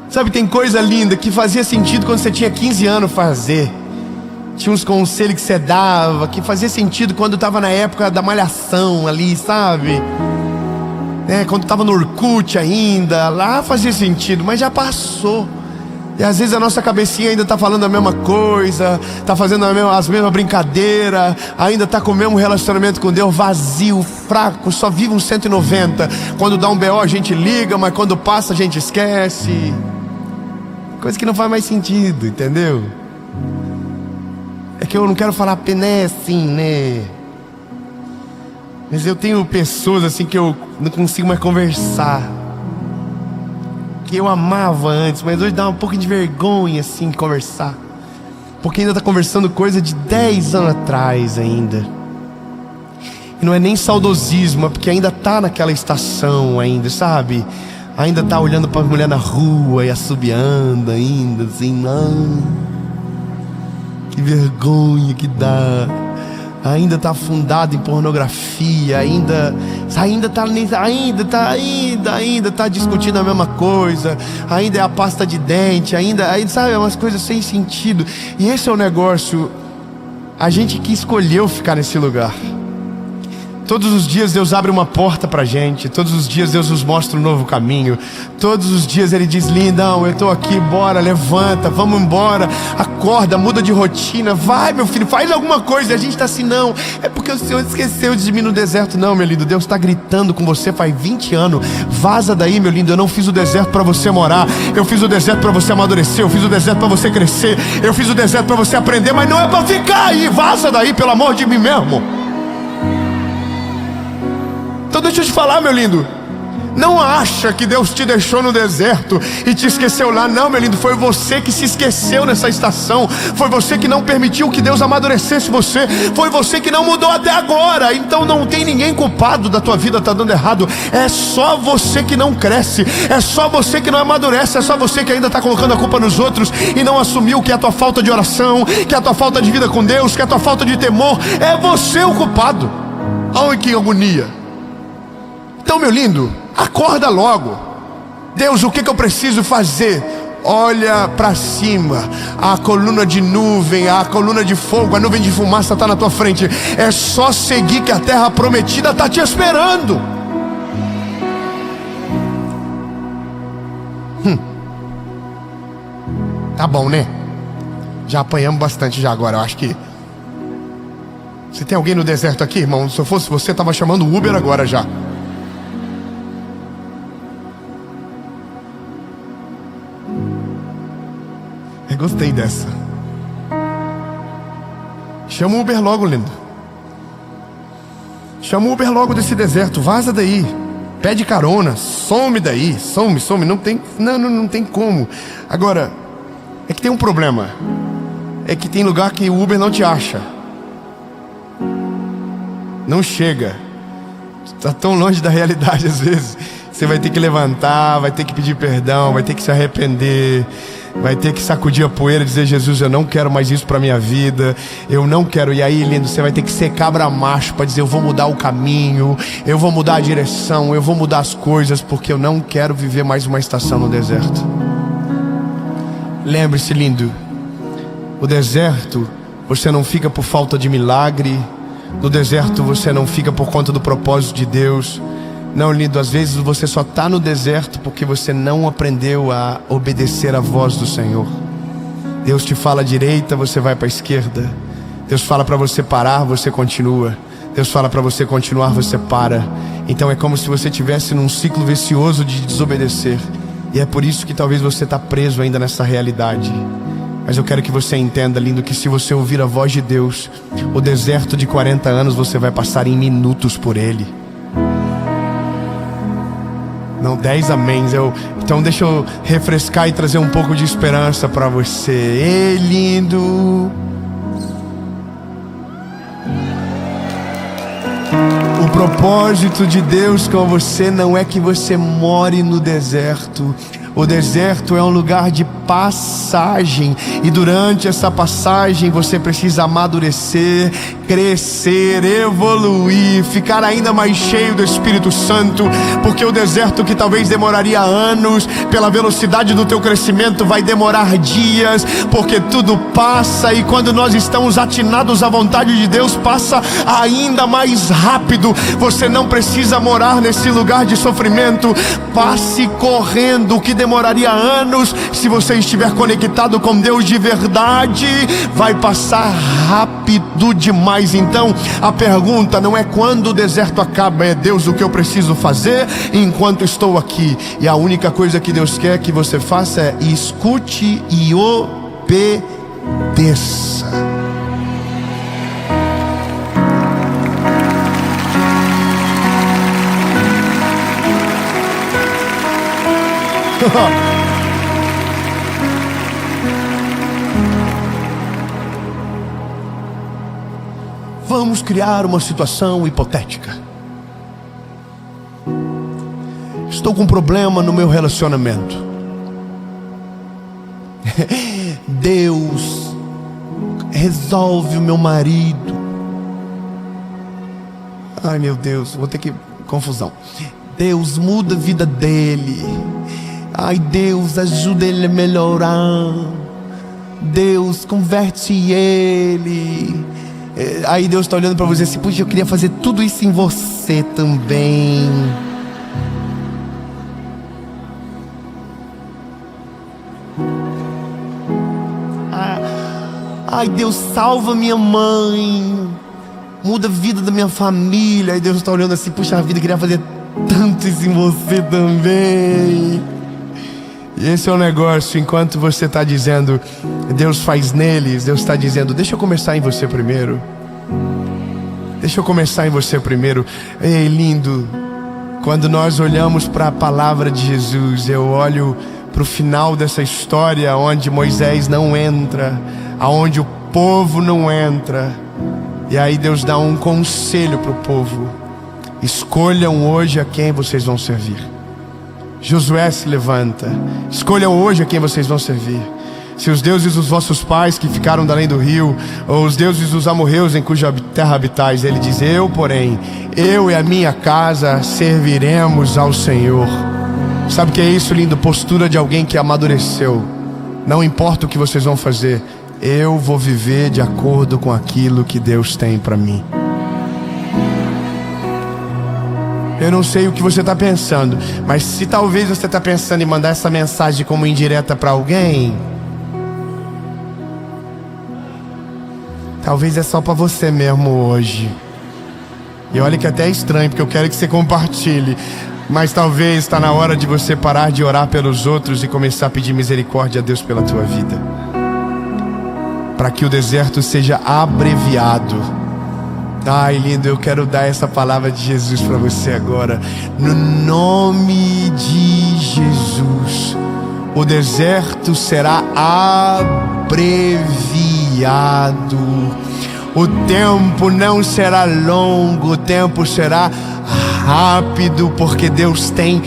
Sabe, tem coisa linda que fazia sentido quando você tinha 15 anos fazer. Tinha uns conselhos que você dava que fazia sentido quando estava na época da malhação ali, sabe? Quando estava no Orkut ainda, lá fazia sentido, mas já passou. E às vezes a nossa cabecinha ainda está falando a mesma coisa, está fazendo as mesmas brincadeiras, ainda está com o mesmo relacionamento com Deus vazio, fraco, só vive uns 190. Quando dá um BO a gente liga, mas quando passa a gente esquece. Coisa que não faz mais sentido, entendeu? É que eu não quero falar pené assim, né? Mas eu tenho pessoas assim que eu não consigo mais conversar, que eu amava antes, mas hoje dá um pouco de vergonha assim conversar, porque ainda tá conversando coisa de 10 anos atrás ainda. E não é nem saudosismo, é porque ainda tá naquela estação ainda, sabe? Ainda tá olhando pra mulher na rua e assobiando ainda, assim, que vergonha que dá. Ainda tá afundado em pornografia, ainda tá discutindo a mesma coisa, ainda é a pasta de dente, ainda sabe, é umas coisas sem sentido. E esse é o negócio, a gente que escolheu ficar nesse lugar. Todos os dias Deus abre uma porta pra gente. Todos os dias Deus nos mostra um novo caminho. Todos os dias Ele diz, lindão, eu tô aqui, bora, levanta, vamos embora. Acorda, muda de rotina. Vai, meu filho, faz alguma coisa. E a gente tá assim, não, é porque o Senhor esqueceu de mim no deserto. Não, meu lindo, Deus tá gritando com você faz 20 anos. Vaza daí, meu lindo, eu não fiz o deserto pra você morar. Eu fiz o deserto pra você amadurecer. Eu fiz o deserto pra você crescer. Eu fiz o deserto pra você aprender. Mas não é pra ficar aí. Vaza daí, pelo amor de mim mesmo. Então deixa eu te falar, meu lindo, não acha que Deus te deixou no deserto e te esqueceu lá. Não, meu lindo, foi você que se esqueceu nessa estação. Foi você que não permitiu que Deus amadurecesse você. Foi você que não mudou até agora. Então não tem ninguém culpado da tua vida tá dando errado. É só você que não cresce. É só você que não amadurece. É só você que ainda está colocando a culpa nos outros e não assumiu que é a tua falta de oração, que é a tua falta de vida com Deus, que é a tua falta de temor. É você o culpado. Olha que agonia. Então, meu lindo, acorda logo. Deus, o que eu preciso fazer? Olha para cima. A coluna de nuvem, a coluna de fogo, a nuvem de fumaça está na tua frente. É só seguir que a terra prometida está te esperando. Tá bom, né? Já apanhamos bastante já agora, eu acho que... Se tem alguém no deserto aqui, irmão, se eu fosse você, tava chamando o Uber agora já. Eu gostei dessa. Chama o Uber logo, lindo. Chama o Uber logo desse deserto, vaza daí. Pede carona, some daí, some, não tem como. Agora, é que tem um problema. É que tem lugar que o Uber não te acha. Não chega. Está tão longe da realidade às vezes. Você vai ter que levantar, vai ter que pedir perdão, vai ter que se arrepender, vai ter que sacudir a poeira e dizer: Jesus, eu não quero mais isso para minha vida, eu não quero. E aí, lindo, você vai ter que ser cabra macho para dizer: eu vou mudar o caminho, eu vou mudar a direção, eu vou mudar as coisas, porque eu não quero viver mais uma estação no deserto. Lembre-se, lindo, o deserto, você não fica por falta de milagre. No deserto você não fica por conta do propósito de Deus. Não, lindo, às vezes você só está no deserto porque você não aprendeu a obedecer a voz do Senhor. Deus te fala à direita, você vai para a esquerda. Deus fala para você parar, você continua. Deus fala para você continuar, você para. Então é como se você estivesse num ciclo vicioso de desobedecer. E é por isso que talvez você está preso ainda nessa realidade. Mas eu quero que você entenda, lindo, que se você ouvir a voz de Deus, o deserto de 40 anos você vai passar em minutos por ele. Não, 10 améns. Então deixa eu refrescar e trazer um pouco de esperança para você. Ei, lindo. O propósito de Deus com você não é que você more no deserto. O deserto é um lugar de passagem, e durante essa passagem você precisa amadurecer, crescer, evoluir, ficar ainda mais cheio do Espírito Santo, porque o deserto que talvez demoraria anos, pela velocidade do teu crescimento vai demorar dias, porque tudo passa, e quando nós estamos atinados à vontade de Deus, passa ainda mais rápido. Você não precisa morar nesse lugar de sofrimento. Passe correndo. O que demoraria anos, se você estiver conectado com Deus de verdade, vai passar rápido demais. Então a pergunta não é quando o deserto acaba, é: Deus, o que eu preciso fazer enquanto estou aqui? E a única coisa que Deus quer que você faça é: escute e obedeça. Vamos criar uma situação hipotética. Estou com um problema no meu relacionamento. Deus resolve o meu marido. Ai, meu Deus, vou ter que... confusão. Deus muda a vida dele. Ai, Deus ajuda ele a melhorar. Deus converte ele. Aí Deus está olhando para você assim: puxa, eu queria fazer tudo isso em você também. Ai, Deus salva minha mãe, muda a vida da minha família. Aí Deus está olhando assim: puxa vida, eu queria fazer tanto isso em você também. E esse é o negócio. Enquanto você está dizendo Deus faz neles, Deus está dizendo: deixa eu começar em você primeiro. Deixa eu começar em você primeiro. Ei, lindo, quando nós olhamos para a palavra de Jesus, eu olho para o final dessa história, onde Moisés não entra, aonde o povo não entra. E aí Deus dá um conselho para o povo: escolham hoje a quem vocês vão servir. Josué se levanta: escolham hoje a quem vocês vão servir. Se os deuses dos vossos pais que ficaram da além do rio, ou os deuses dos amorreus em cuja terra habitais. Ele diz: eu, porém, eu e a minha casa serviremos ao Senhor. Sabe o que é isso, lindo? Postura de alguém que amadureceu. Não importa o que vocês vão fazer, eu vou viver de acordo com aquilo que Deus tem para mim. Eu não sei o que você está pensando, mas se talvez você está pensando em mandar essa mensagem como indireta para alguém, talvez é só para você mesmo hoje. E olha que até é estranho, porque eu quero que você compartilhe. Mas talvez está na hora de você parar de orar pelos outros e começar a pedir misericórdia a Deus pela tua vida, para que o deserto seja abreviado. Ai, lindo, eu quero dar essa palavra de Jesus para você agora. No nome de Jesus, o deserto será abreviado. O tempo não será longo, o tempo será rápido, porque Deus tem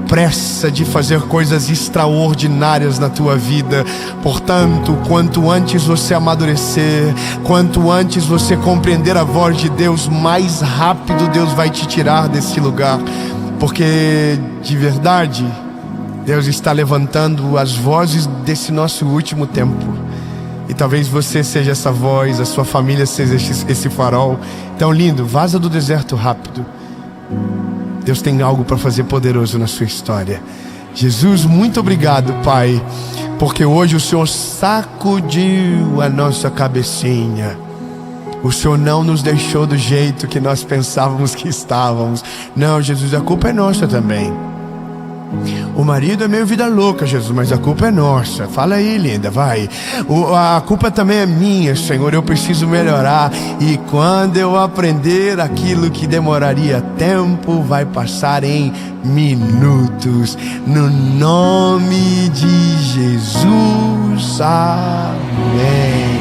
pressa de fazer coisas extraordinárias na tua vida. Portanto, quanto antes você amadurecer, quanto antes você compreender a voz de Deus, mais rápido Deus vai te tirar desse lugar. Porque, de verdade, Deus está levantando as vozes desse nosso último tempo. E talvez você seja essa voz, a sua família seja esse farol. Então, lindo, vaza do deserto rápido. Deus tem algo para fazer poderoso na sua história. Jesus, muito obrigado, Pai, porque hoje o Senhor sacudiu a nossa cabecinha. O Senhor não nos deixou do jeito que nós pensávamos que estávamos. Não, Jesus, a culpa é nossa também. O marido é meio vida louca, Jesus, mas a culpa é nossa. Fala aí, linda, vai. A culpa também é minha, Senhor, eu preciso melhorar. E quando eu aprender aquilo que demoraria tempo, vai passar em minutos. No nome de Jesus, amém.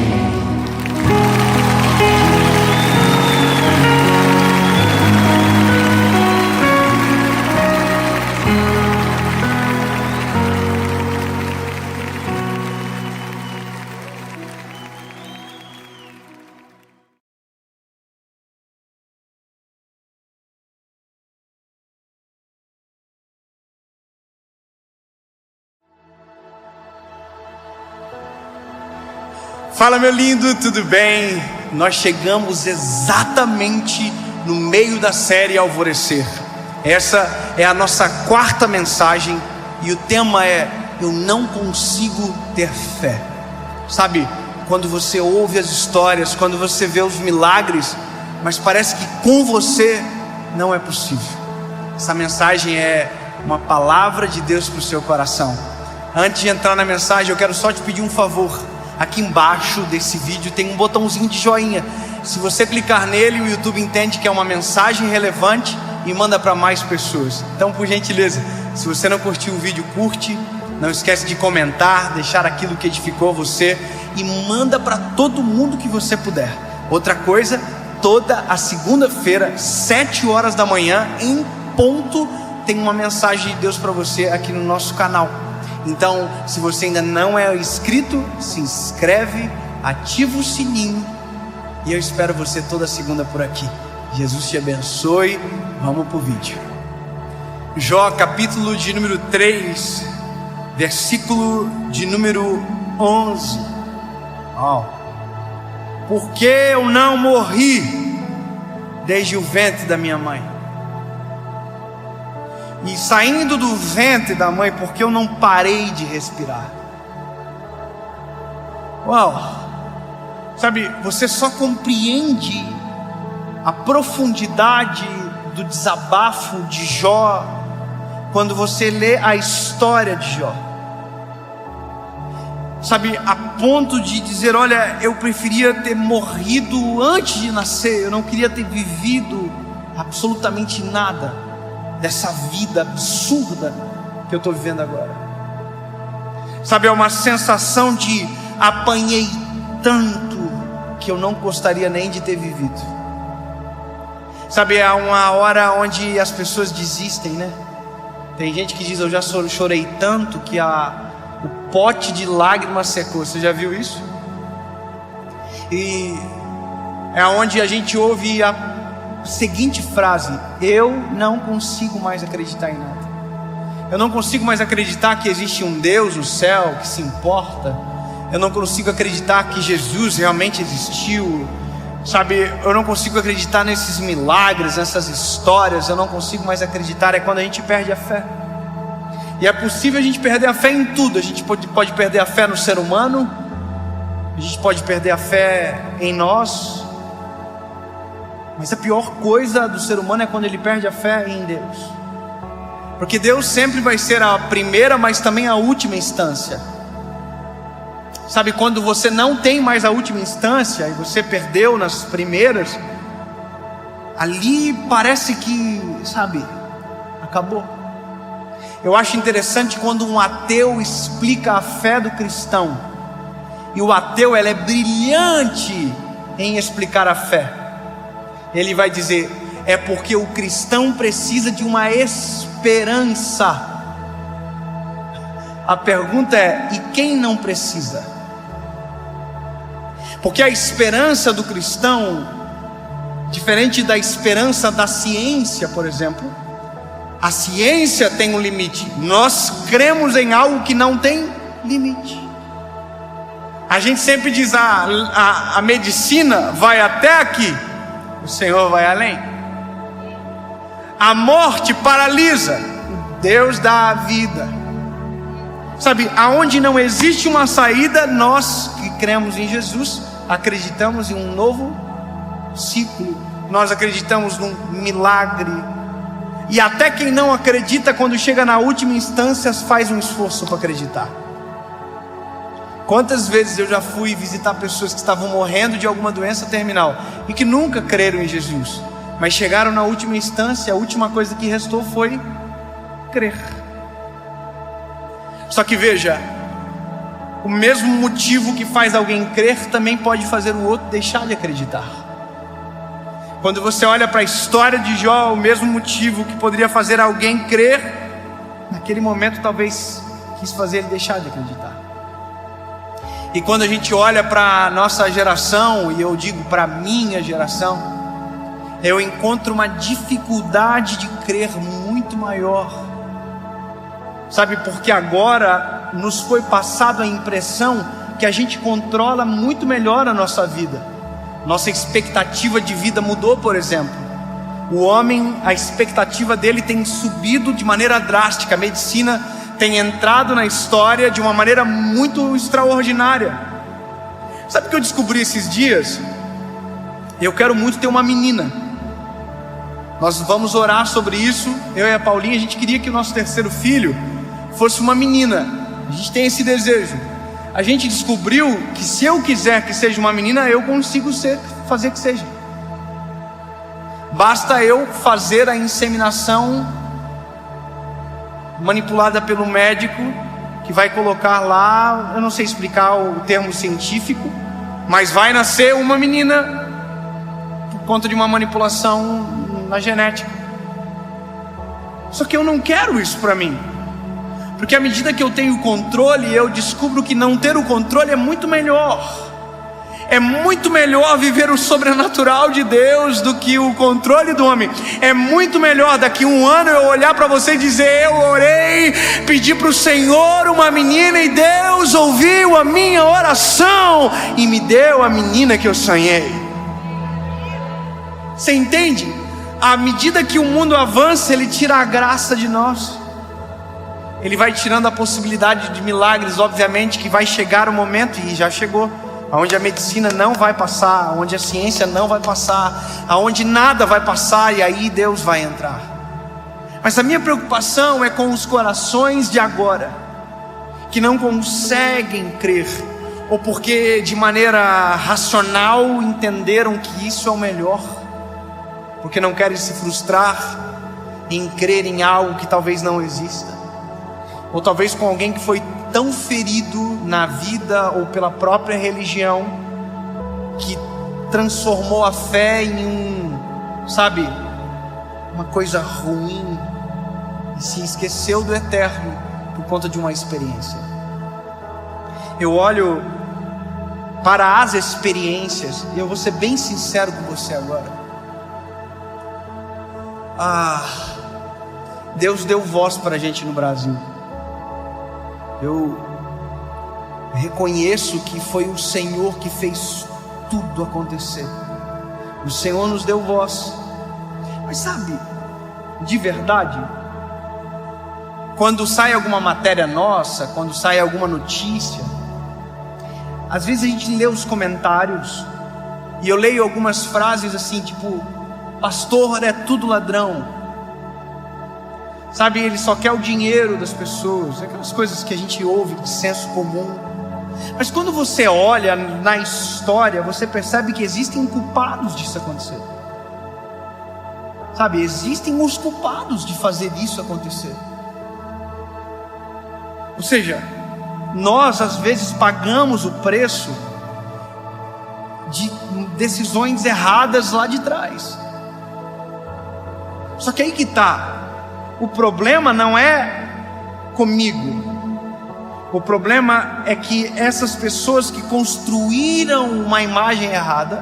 Fala, meu lindo, tudo bem? Nós chegamos exatamente no meio da série Alvorecer. Essa é a nossa quarta mensagem e o tema é: eu não consigo ter fé. Sabe, quando você ouve as histórias, quando você vê os milagres, mas parece que com você não é possível. Essa mensagem é uma palavra de Deus para o seu coração. Antes de entrar na mensagem, eu quero só te pedir um favor. Aqui embaixo desse vídeo tem um botãozinho de joinha. Se você clicar nele, o YouTube entende que é uma mensagem relevante e manda para mais pessoas. Então, por gentileza, se você não curtiu o vídeo, curte. Não esquece de comentar, deixar aquilo que edificou você e manda para todo mundo que você puder. Outra coisa, toda a segunda-feira, 7 horas da manhã, em ponto, tem uma mensagem de Deus para você aqui no nosso canal. Então, se você ainda não é inscrito, se inscreve, ativa o sininho e eu espero você toda segunda por aqui. Jesus te abençoe. Vamos pro vídeo. Jó, capítulo de número 3, versículo de número 11. Porque eu não morri desde o ventre da minha mãe, e saindo do ventre da mãe, porque eu não parei de respirar. Sabe, você só compreende a profundidade do desabafo de Jó quando você lê a história de Jó. Sabe, a ponto de dizer: olha, eu preferia ter morrido antes de nascer, eu não queria ter vivido absolutamente nada dessa vida absurda que eu estou vivendo agora. Sabe, é uma sensação de apanhei tanto que eu não gostaria nem de ter vivido. Sabe, é uma hora onde as pessoas desistem, né? Tem gente que diz: eu já chorei tanto que o pote de lágrimas secou. Você já viu isso? E é onde a gente ouve a seguinte frase: eu não consigo mais acreditar em nada. Eu não consigo mais acreditar que existe um Deus no céu que se importa. Eu não consigo acreditar que Jesus realmente existiu. Sabe, eu não consigo acreditar nesses milagres, nessas histórias. Eu não consigo mais acreditar. É quando a gente perde a fé. E é possível a gente perder a fé em tudo. A gente pode perder a fé no ser humano. A gente pode perder a fé em nós. Mas a pior coisa do ser humano é quando ele perde a fé em Deus. Porque Deus sempre vai ser a primeira, mas também a última instância. Sabe, quando você não tem mais a última instância e você perdeu nas primeiras, ali parece que, sabe, acabou. Eu acho interessante quando um ateu explica a fé do cristão. E o ateu, ele é brilhante em explicar a fé. Ele vai dizer: é porque o cristão precisa de uma esperança. A pergunta é: e quem não precisa? Porque a esperança do cristão, diferente da esperança da ciência, por exemplo, a ciência tem um limite. Nós cremos em algo que não tem limite. A gente sempre diz: a medicina vai até aqui, o Senhor vai além. A morte paralisa, Deus dá a vida. Sabe, aonde não existe uma saída, nós que cremos em Jesus acreditamos em um novo ciclo. Nós acreditamos num milagre. E até quem não acredita, quando chega na última instância, faz um esforço para acreditar. Quantas vezes eu já fui visitar pessoas que estavam morrendo de alguma doença terminal e que nunca creram em Jesus, mas chegaram na última instância, a última coisa que restou foi crer. Só que veja, o mesmo motivo que faz alguém crer também pode fazer o outro deixar de acreditar. Quando você olha para a história de Jó, o mesmo motivo que poderia fazer alguém crer, naquele momento talvez quis fazer ele deixar de acreditar. E quando a gente olha para a nossa geração, e eu digo para a minha geração, eu encontro uma dificuldade de crer muito maior. Sabe, porque agora nos foi passado a impressão que a gente controla muito melhor a nossa vida. Nossa expectativa de vida mudou, por exemplo. O homem, a expectativa dele tem subido de maneira drástica. A medicina tem entrado na história de uma maneira muito extraordinária. Sabe o que eu descobri esses dias? Eu quero muito ter uma menina. Nós vamos orar sobre isso. Eu e a Paulinha, a gente queria que o nosso terceiro filho fosse uma menina. A gente tem esse desejo. A gente descobriu que se eu quiser que seja uma menina, eu consigo fazer que seja. Basta eu fazer a inseminação manipulada pelo médico, que vai colocar lá, eu não sei explicar o termo científico, mas vai nascer uma menina por conta de uma manipulação na genética. Só que eu não quero isso para mim, porque à medida que eu tenho controle, eu descubro que não ter o controle é muito melhor. É muito melhor viver o sobrenatural de Deus do que o controle do homem. É muito melhor daqui a um ano eu olhar para você e dizer: eu orei, pedi para o Senhor uma menina e Deus ouviu a minha oração e me deu a menina que eu sonhei. Você entende? À medida que o mundo avança, ele tira a graça de nós. Ele vai tirando a possibilidade de milagres, obviamente que vai chegar o momento, e já chegou, onde a medicina não vai passar, onde a ciência não vai passar, aonde nada vai passar, e aí Deus vai entrar. Mas a minha preocupação é com os corações de agora, que não conseguem crer, ou porque de maneira racional entenderam que isso é o melhor, porque não querem se frustrar em crer em algo que talvez não exista, ou talvez com alguém que foi tão ferido na vida ou pela própria religião, que transformou a fé em uma coisa ruim, e se esqueceu do eterno por conta de uma experiência. Eu olho para as experiências, e eu vou ser bem sincero com você agora. Deus deu voz para a gente no Brasil. Eu reconheço que foi o Senhor que fez tudo acontecer. O Senhor nos deu voz. Mas sabe, de verdade, quando sai alguma matéria nossa, quando sai alguma notícia, às vezes a gente lê os comentários E eu leio algumas frases assim, tipo: pastor é tudo ladrão. Sabe, ele só quer o dinheiro das pessoas. Aquelas coisas que a gente ouve de senso comum. Mas quando você olha na história, você percebe que existem culpados disso acontecer. Sabe, existem os culpados de fazer isso acontecer. Ou seja, nós às vezes pagamos o preço de decisões erradas lá de trás. Só que aí que está. O problema não é comigo. O problema é que essas pessoas que construíram uma imagem errada,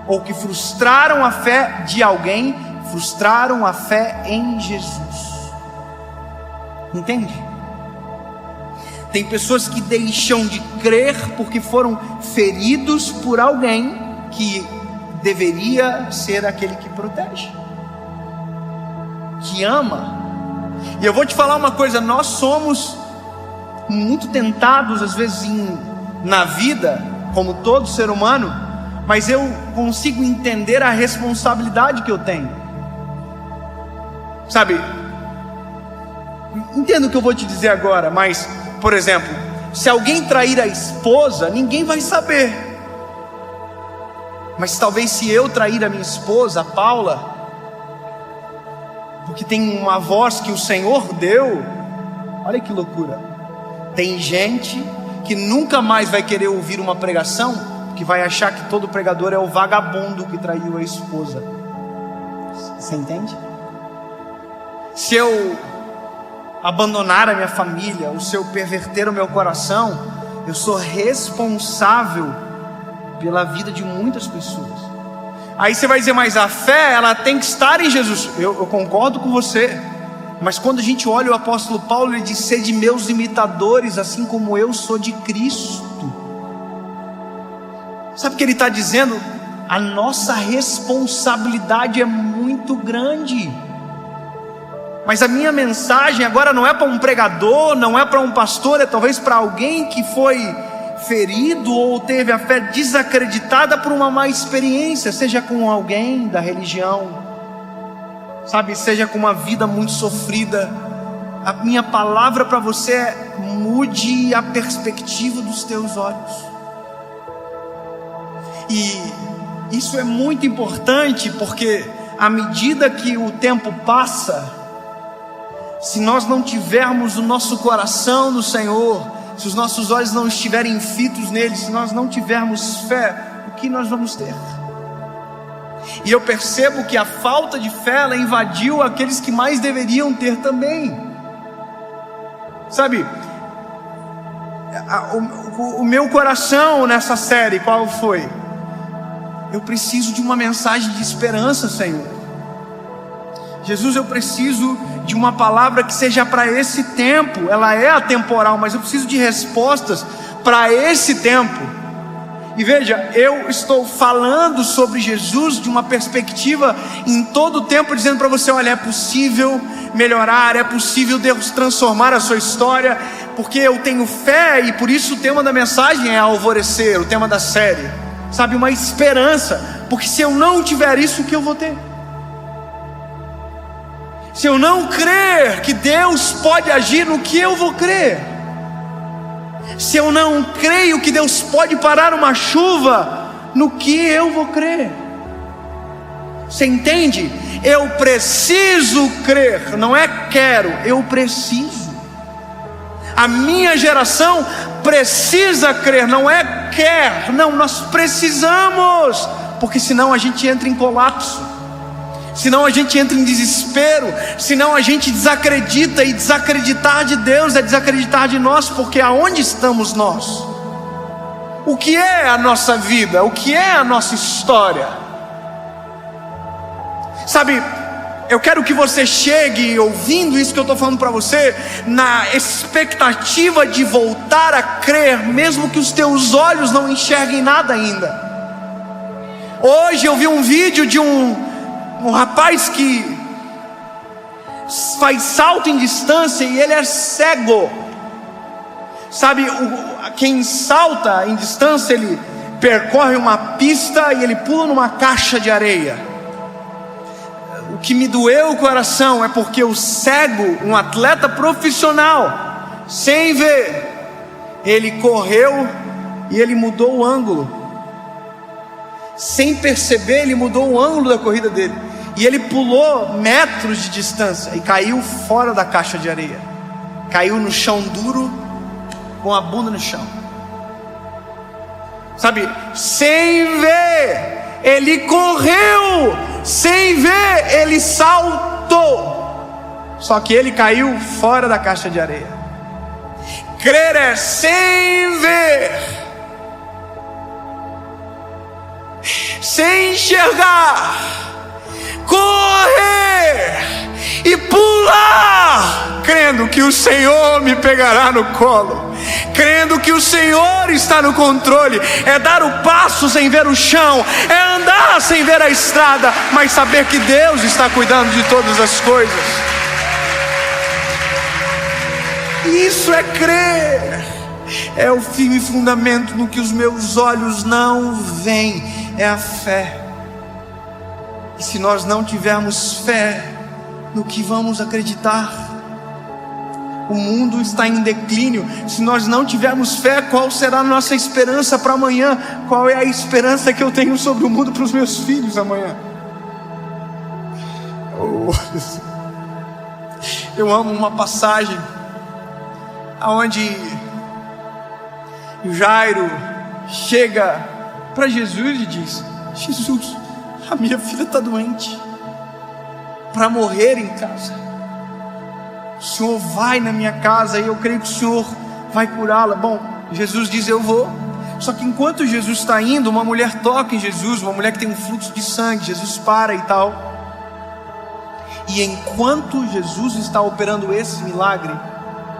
ou que frustraram a fé de alguém, frustraram a fé em Jesus. Entende? Tem pessoas que deixam de crer porque foram feridos por alguém que deveria ser aquele que protege, que ama. E eu vou te falar uma coisa: nós somos muito tentados às vezes na vida, como todo ser humano, mas eu consigo entender a responsabilidade que eu tenho. Sabe, entendo o que eu vou te dizer agora, mas, por exemplo, se alguém trair a esposa, ninguém vai saber. Mas talvez se eu trair a minha esposa, a Paula, porque tem uma voz que o Senhor deu, olha que loucura. Tem gente que nunca mais vai querer ouvir uma pregação, que vai achar que todo pregador é o vagabundo que traiu a esposa. Você entende? Se eu abandonar a minha família, ou se eu perverter o meu coração, eu sou responsável pela vida de muitas pessoas. Aí você vai dizer: mas a fé, ela tem que estar em Jesus. Eu concordo com você. Mas quando a gente olha o apóstolo Paulo, ele diz: sede meus imitadores, assim como eu sou de Cristo. Sabe o que ele está dizendo? A nossa responsabilidade é muito grande. Mas a minha mensagem agora não é para um pregador, não é para um pastor, é talvez para alguém que foi ferido ou teve a fé desacreditada por uma má experiência, seja com alguém da religião, sabe, seja com uma vida muito sofrida. A minha palavra para você é: mude a perspectiva dos teus olhos. E isso é muito importante, porque à medida que o tempo passa, se nós não tivermos o nosso coração no Senhor, se os nossos olhos não estiverem fitos nele, se nós não tivermos fé, o que nós vamos ter? E eu percebo que a falta de fé, ela invadiu aqueles que mais deveriam ter também. Sabe, o meu coração nessa série, qual foi? Eu preciso de uma mensagem de esperança, Senhor. Jesus, eu preciso de uma palavra que seja para esse tempo. Ela é atemporal, mas eu preciso de respostas para esse tempo. E veja, eu estou falando sobre Jesus de uma perspectiva em todo o tempo, dizendo para você: olha, é possível melhorar, é possível Deus transformar a sua história, porque eu tenho fé. E por isso o tema da mensagem é alvorecer, o tema da série, sabe, uma esperança. Porque se eu não tiver isso, o que eu vou ter? Se eu não crer que Deus pode agir, no que eu vou crer? Se eu não creio que Deus pode parar uma chuva, no que eu vou crer? Você entende? Eu preciso crer, não é quero, eu preciso. A minha geração precisa crer, não é quer, não, nós precisamos, porque senão a gente entra em colapso. Senão a gente entra em desespero, senão a gente desacredita, e desacreditar de Deus é desacreditar de nós, porque aonde estamos nós? O que é a nossa vida? O que é a nossa história? Sabe, eu quero que você chegue ouvindo isso que eu estou falando para você, na expectativa de voltar a crer, mesmo que os teus olhos não enxerguem nada ainda. Hoje eu vi um vídeo de um rapaz que faz salto em distância e ele é cego. Sabe, quem salta em distância, percorre uma pista e ele pula numa caixa de areia. O que me doeu o coração é porque o cego, um atleta profissional, sem ver, ele correu e ele mudou o ângulo. Sem perceber, ele mudou o ângulo da corrida dele. E ele pulou metros de distância e caiu fora da caixa de areia. Caiu no chão duro, com a bunda no chão. Sabe, sem ver, ele correu. Sem ver, ele saltou. Só que ele caiu fora da caixa de areia. Crer é sem ver, sem enxergar, correr e pular, crendo que o Senhor me pegará no colo, crendo que o Senhor está no controle. É dar o passo sem ver o chão, é andar sem ver a estrada, mas saber que Deus está cuidando de todas as coisas. Isso é crer, é o firme fundamento no que os meus olhos não veem, é a fé. E se nós não tivermos fé, no que vamos acreditar? O mundo está em declínio. Se nós não tivermos fé, qual será a nossa esperança para amanhã? Qual é a esperança que eu tenho sobre o mundo para os meus filhos amanhã? Eu amo uma passagem onde Jairo chega para Jesus e diz: Jesus, a minha filha está doente, para morrer em casa. O Senhor vai na minha casa e eu creio que o Senhor vai curá-la. Bom, Jesus diz: eu vou. Só que enquanto Jesus está indo, uma mulher toca em Jesus, uma mulher que tem um fluxo de sangue. Jesus para e tal. E enquanto Jesus está operando esse milagre,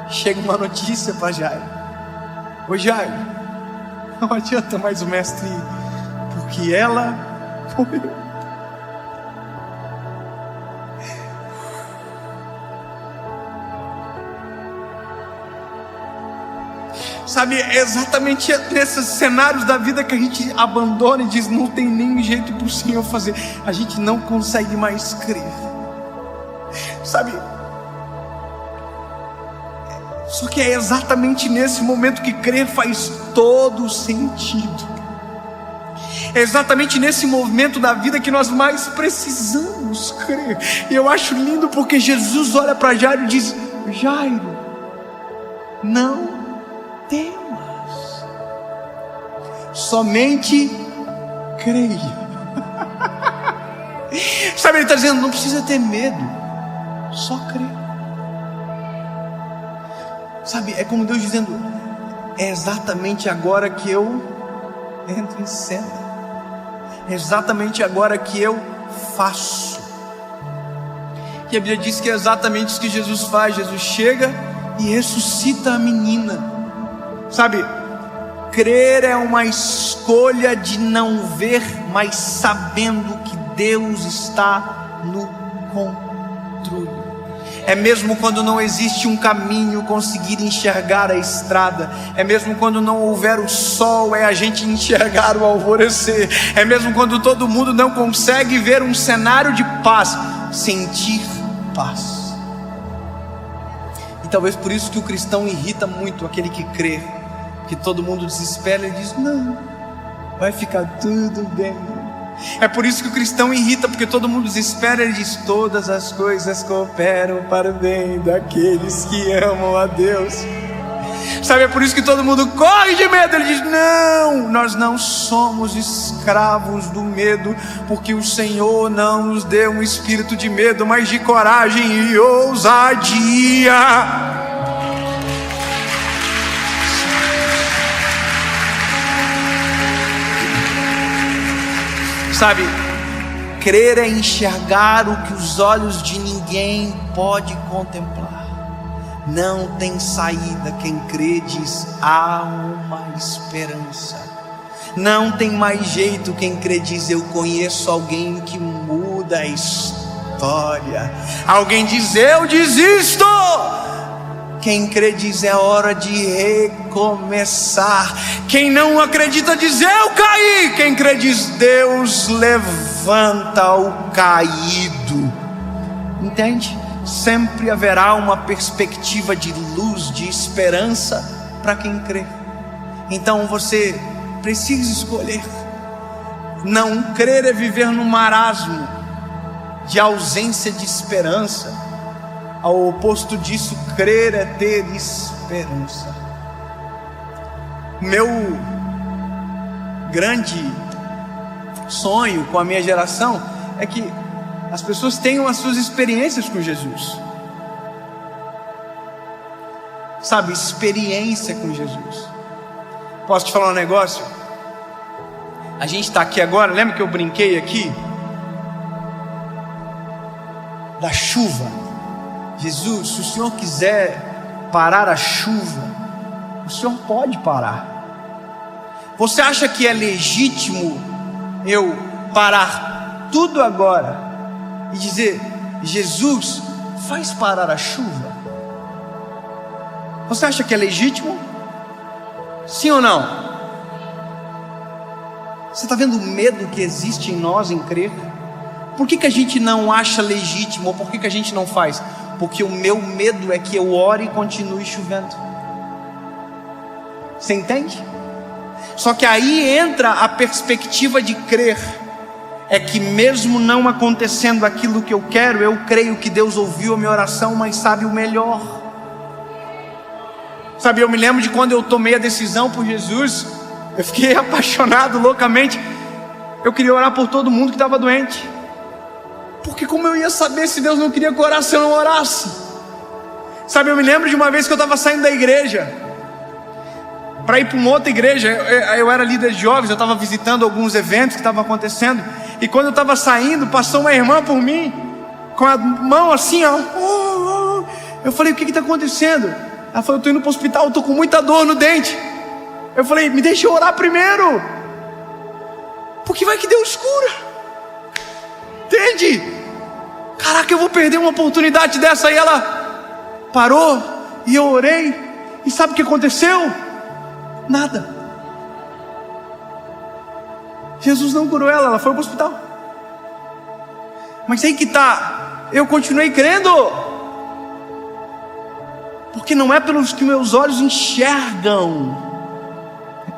chega uma notícia para Jairo: ô Jairo, não adianta mais o mestre ir, porque ela morreu. Sabe, é exatamente nesses cenários da vida que a gente abandona e diz: não tem nem jeito para o Senhor fazer. A gente não consegue mais crer. Sabe, só que é exatamente nesse momento que crer faz todo sentido. É exatamente nesse momento da vida que nós mais precisamos crer. E eu acho lindo porque Jesus olha para Jairo e diz: Jairo, não temas, somente creia. Sabe, ele está dizendo: não precisa ter medo, só crer. Sabe, é como Deus dizendo: é exatamente agora que eu entro em cena, é exatamente agora que eu faço. E a Bíblia diz que é exatamente isso que Jesus faz. Jesus chega e ressuscita a menina. Sabe, crer é uma escolha de não ver, mas sabendo que Deus está no controle. É mesmo quando não existe um caminho, conseguir enxergar a estrada. É mesmo quando não houver o sol, é a gente enxergar o alvorecer. É mesmo quando todo mundo não consegue ver um cenário de paz, sentir paz. E talvez por isso que o cristão irrita muito aquele que crê, que todo mundo desespera e diz: não, vai ficar tudo bem. É por isso que o cristão irrita, porque todo mundo desespera e diz: todas as coisas cooperam para o bem daqueles que amam a Deus. Sabe, é por isso que todo mundo corre de medo. Ele diz: não, nós não somos escravos do medo, porque o Senhor não nos deu um espírito de medo, mas de coragem e ousadia. Sabe, crer é enxergar o que os olhos de ninguém pode contemplar. Não tem saída. Quem crê diz: há uma esperança. Não tem mais jeito. Quem crê diz: eu conheço alguém que muda a história. Alguém diz: eu desisto, Quem crê diz: é hora de recomeçar. Quem não acredita diz: eu caí. Quem crê diz: Deus levanta o caído. Entende? Sempre haverá uma perspectiva de luz, de esperança para quem crê. Então você precisa escolher. Não crer é viver no marasmo de ausência de esperança. Ao oposto disso, crer é ter esperança. Meu grande sonho com a minha geração é que as pessoas tenham as suas experiências com Jesus. Sabe, experiência com Jesus. Posso te falar um negócio? A gente está aqui agora, lembra que eu brinquei aqui? Da chuva. Jesus, se o Senhor quiser parar a chuva, o Senhor pode parar. Você acha que é legítimo eu parar tudo agora e dizer: Jesus, faz parar a chuva? Você acha que é legítimo? Sim ou não? Você está vendo o medo que existe em nós em crer? Por que a gente não acha legítimo? Ou por que a gente não faz? Porque o meu medo é que eu ore e continue chovendo. Você entende? Só que aí entra a perspectiva de crer. É que mesmo não acontecendo aquilo que eu quero, eu creio que Deus ouviu a minha oração, mas sabe o melhor. Sabe, eu me lembro de quando eu tomei a decisão por Jesus. Eu fiquei apaixonado loucamente. Eu queria orar por todo mundo que estava doente. Porque como eu ia saber se Deus não queria que eu orasse se eu não orasse? Sabe, eu me lembro de uma vez que eu estava saindo da igreja para ir para uma outra igreja. Eu era líder de jovens, eu estava visitando alguns eventos que estavam acontecendo. E quando eu estava saindo, passou uma irmã por mim, com a mão assim, ó. Eu falei: o que está acontecendo? Ela falou: eu estou indo para o hospital, estou com muita dor no dente. Eu falei: me deixa eu orar primeiro, porque vai que Deus cura. Entende? Caraca, eu vou perder uma oportunidade dessa. Aí ela parou e eu orei. E sabe o que aconteceu? Nada. Jesus não curou ela, ela foi para o hospital. Mas aí que tá, eu continuei crendo. Porque não é pelos que meus olhos enxergam,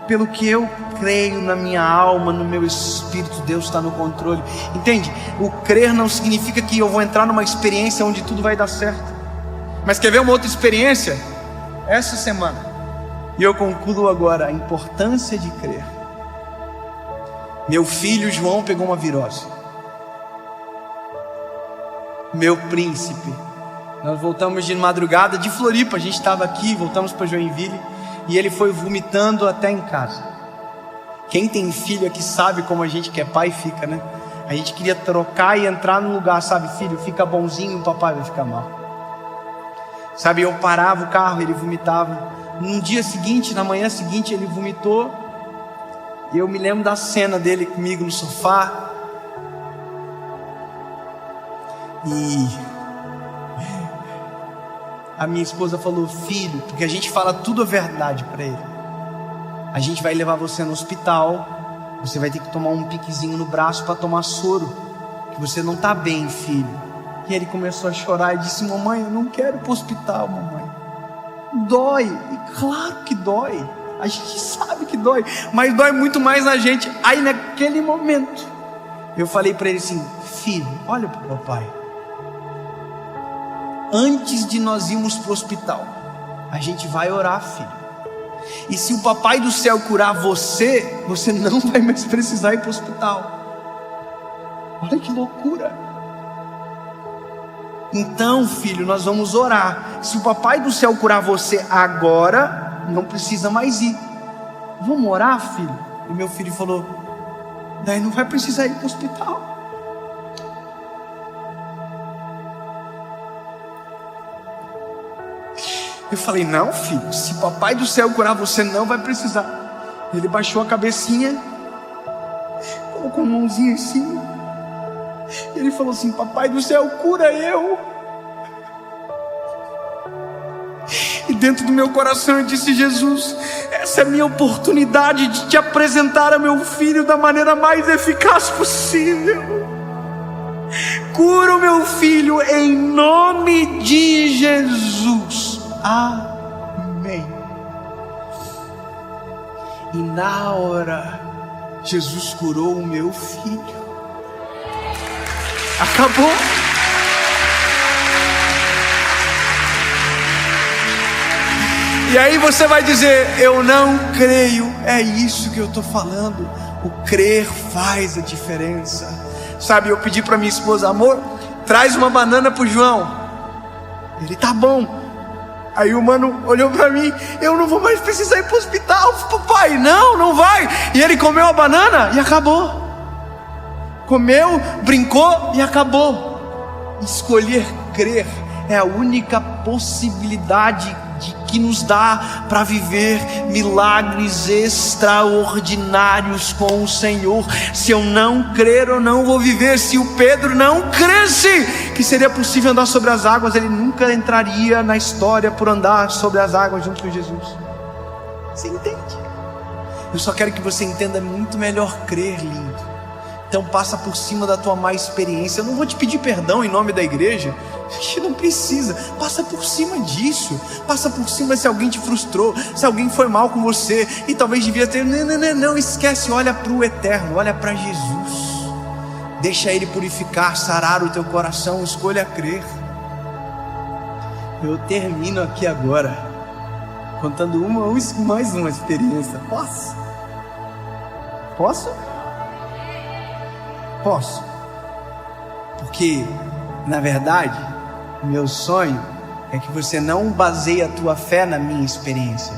pelo que eu creio na minha alma, no meu espírito. Deus está no controle. Entende? O crer não significa que eu vou entrar numa experiência onde tudo vai dar certo. Mas quer ver uma outra experiência? Essa semana, e eu concluo agora a importância de crer. Meu filho João pegou uma virose. Meu príncipe. Nós voltamos de madrugada de Floripa. A gente estava aqui, voltamos para Joinville. E ele foi vomitando até em casa. Quem tem filho aqui sabe como a gente que é pai fica, né? A gente queria trocar e entrar no lugar, sabe? Filho, fica bonzinho, o papai vai ficar mal. Sabe, eu parava o carro, ele vomitava. No dia seguinte, na manhã seguinte, ele vomitou. E eu me lembro da cena dele comigo no sofá. E a minha esposa falou: filho, porque a gente fala tudo a verdade para ele. A gente vai levar você no hospital. Você vai ter que tomar um piquezinho no braço para tomar soro, que você não está bem, filho. E ele começou a chorar e disse: mamãe, eu não quero ir para o hospital, mamãe. Dói. E claro que dói. A gente sabe que dói, mas dói muito mais na gente. Aí naquele momento eu falei para ele assim: filho, olha para o papai. Antes de nós irmos para o hospital, a gente vai orar, filho. E se o papai do céu curar você, você não vai mais precisar ir para o hospital. Olha que loucura. Então, filho, nós vamos orar. Se o papai do céu curar você agora, não precisa mais ir. Vamos orar, filho? E meu filho falou: daí não vai precisar ir para o hospital. Eu falei: não, filho, se papai do céu curar você, não vai precisar. Ele baixou a cabecinha, colocou a mãozinha assim, e ele falou assim: papai do céu, cura eu. dentro do meu coração eu disse: Jesus, essa é a minha oportunidade de te apresentar a meu filho da maneira mais eficaz possível. Cura o meu filho em nome de Jesus. Amém. E na hora, Jesus curou o meu filho. Acabou. E aí você vai dizer: eu não creio. É isso que eu estou falando. O crer faz a diferença. Sabe, eu pedi para minha esposa: amor, traz uma banana pro João. Ele: tá bom. Aí o mano olhou para mim: eu não vou mais precisar ir pro hospital, papai. Não vai. E ele comeu a banana e acabou. Comeu, brincou e acabou. Escolher crer é a única possibilidade que nos dá para viver milagres extraordinários com o Senhor. Se eu não crer, eu não vou viver. Se o Pedro não cresce que seria possível andar sobre as águas, ele nunca entraria na história por andar sobre as águas junto com Jesus. Você entende? Eu só quero que você entenda muito melhor crer, lindo. Então passa por cima da tua má experiência. Eu não vou te pedir perdão em nome da igreja. A gente não precisa. Passa por cima disso. Passa por cima se alguém te frustrou, se alguém foi mal com você e talvez devia ter. Não, esquece. Olha para o eterno, olha para Jesus. Deixa Ele purificar, sarar o teu coração. Escolha crer. Eu termino aqui agora contando mais uma experiência. Posso? Posso. Porque, na verdade, o meu sonho é que você não baseie a tua fé na minha experiência,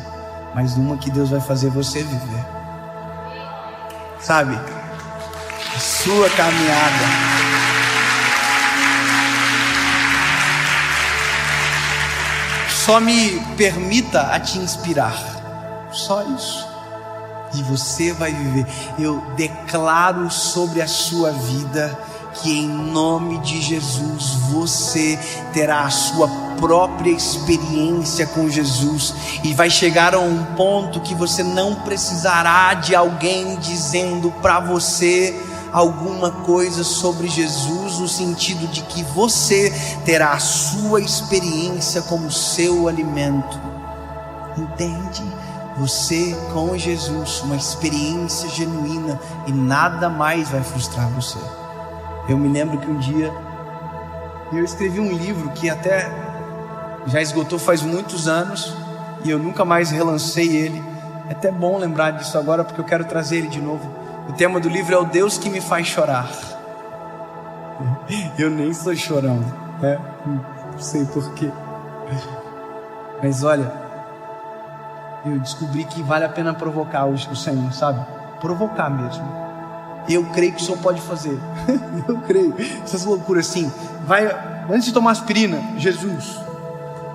mas numa que Deus vai fazer você viver. Sabe? A sua caminhada. Só me permita a te inspirar. Só isso. E você vai viver. Eu declaro sobre a sua vida que em nome de Jesus você terá a sua própria experiência com Jesus e vai chegar a um ponto que você não precisará de alguém dizendo para você alguma coisa sobre Jesus, no sentido de que você terá a sua experiência como seu alimento. Entende? Você com Jesus, uma experiência genuína, e nada mais vai frustrar você. Eu me lembro que um dia eu escrevi um livro que até já esgotou faz muitos anos e eu nunca mais relancei ele. É até bom lembrar disso agora porque eu quero trazer ele de novo. O tema do livro é O Deus que me faz chorar. Eu nem sou chorão, né? Não sei porquê. Mas olha, eu descobri que vale a pena provocar o Senhor, sabe? Provocar mesmo. Eu creio que o Senhor pode fazer. Eu creio. Essas loucuras assim. Vai, antes de tomar aspirina, Jesus,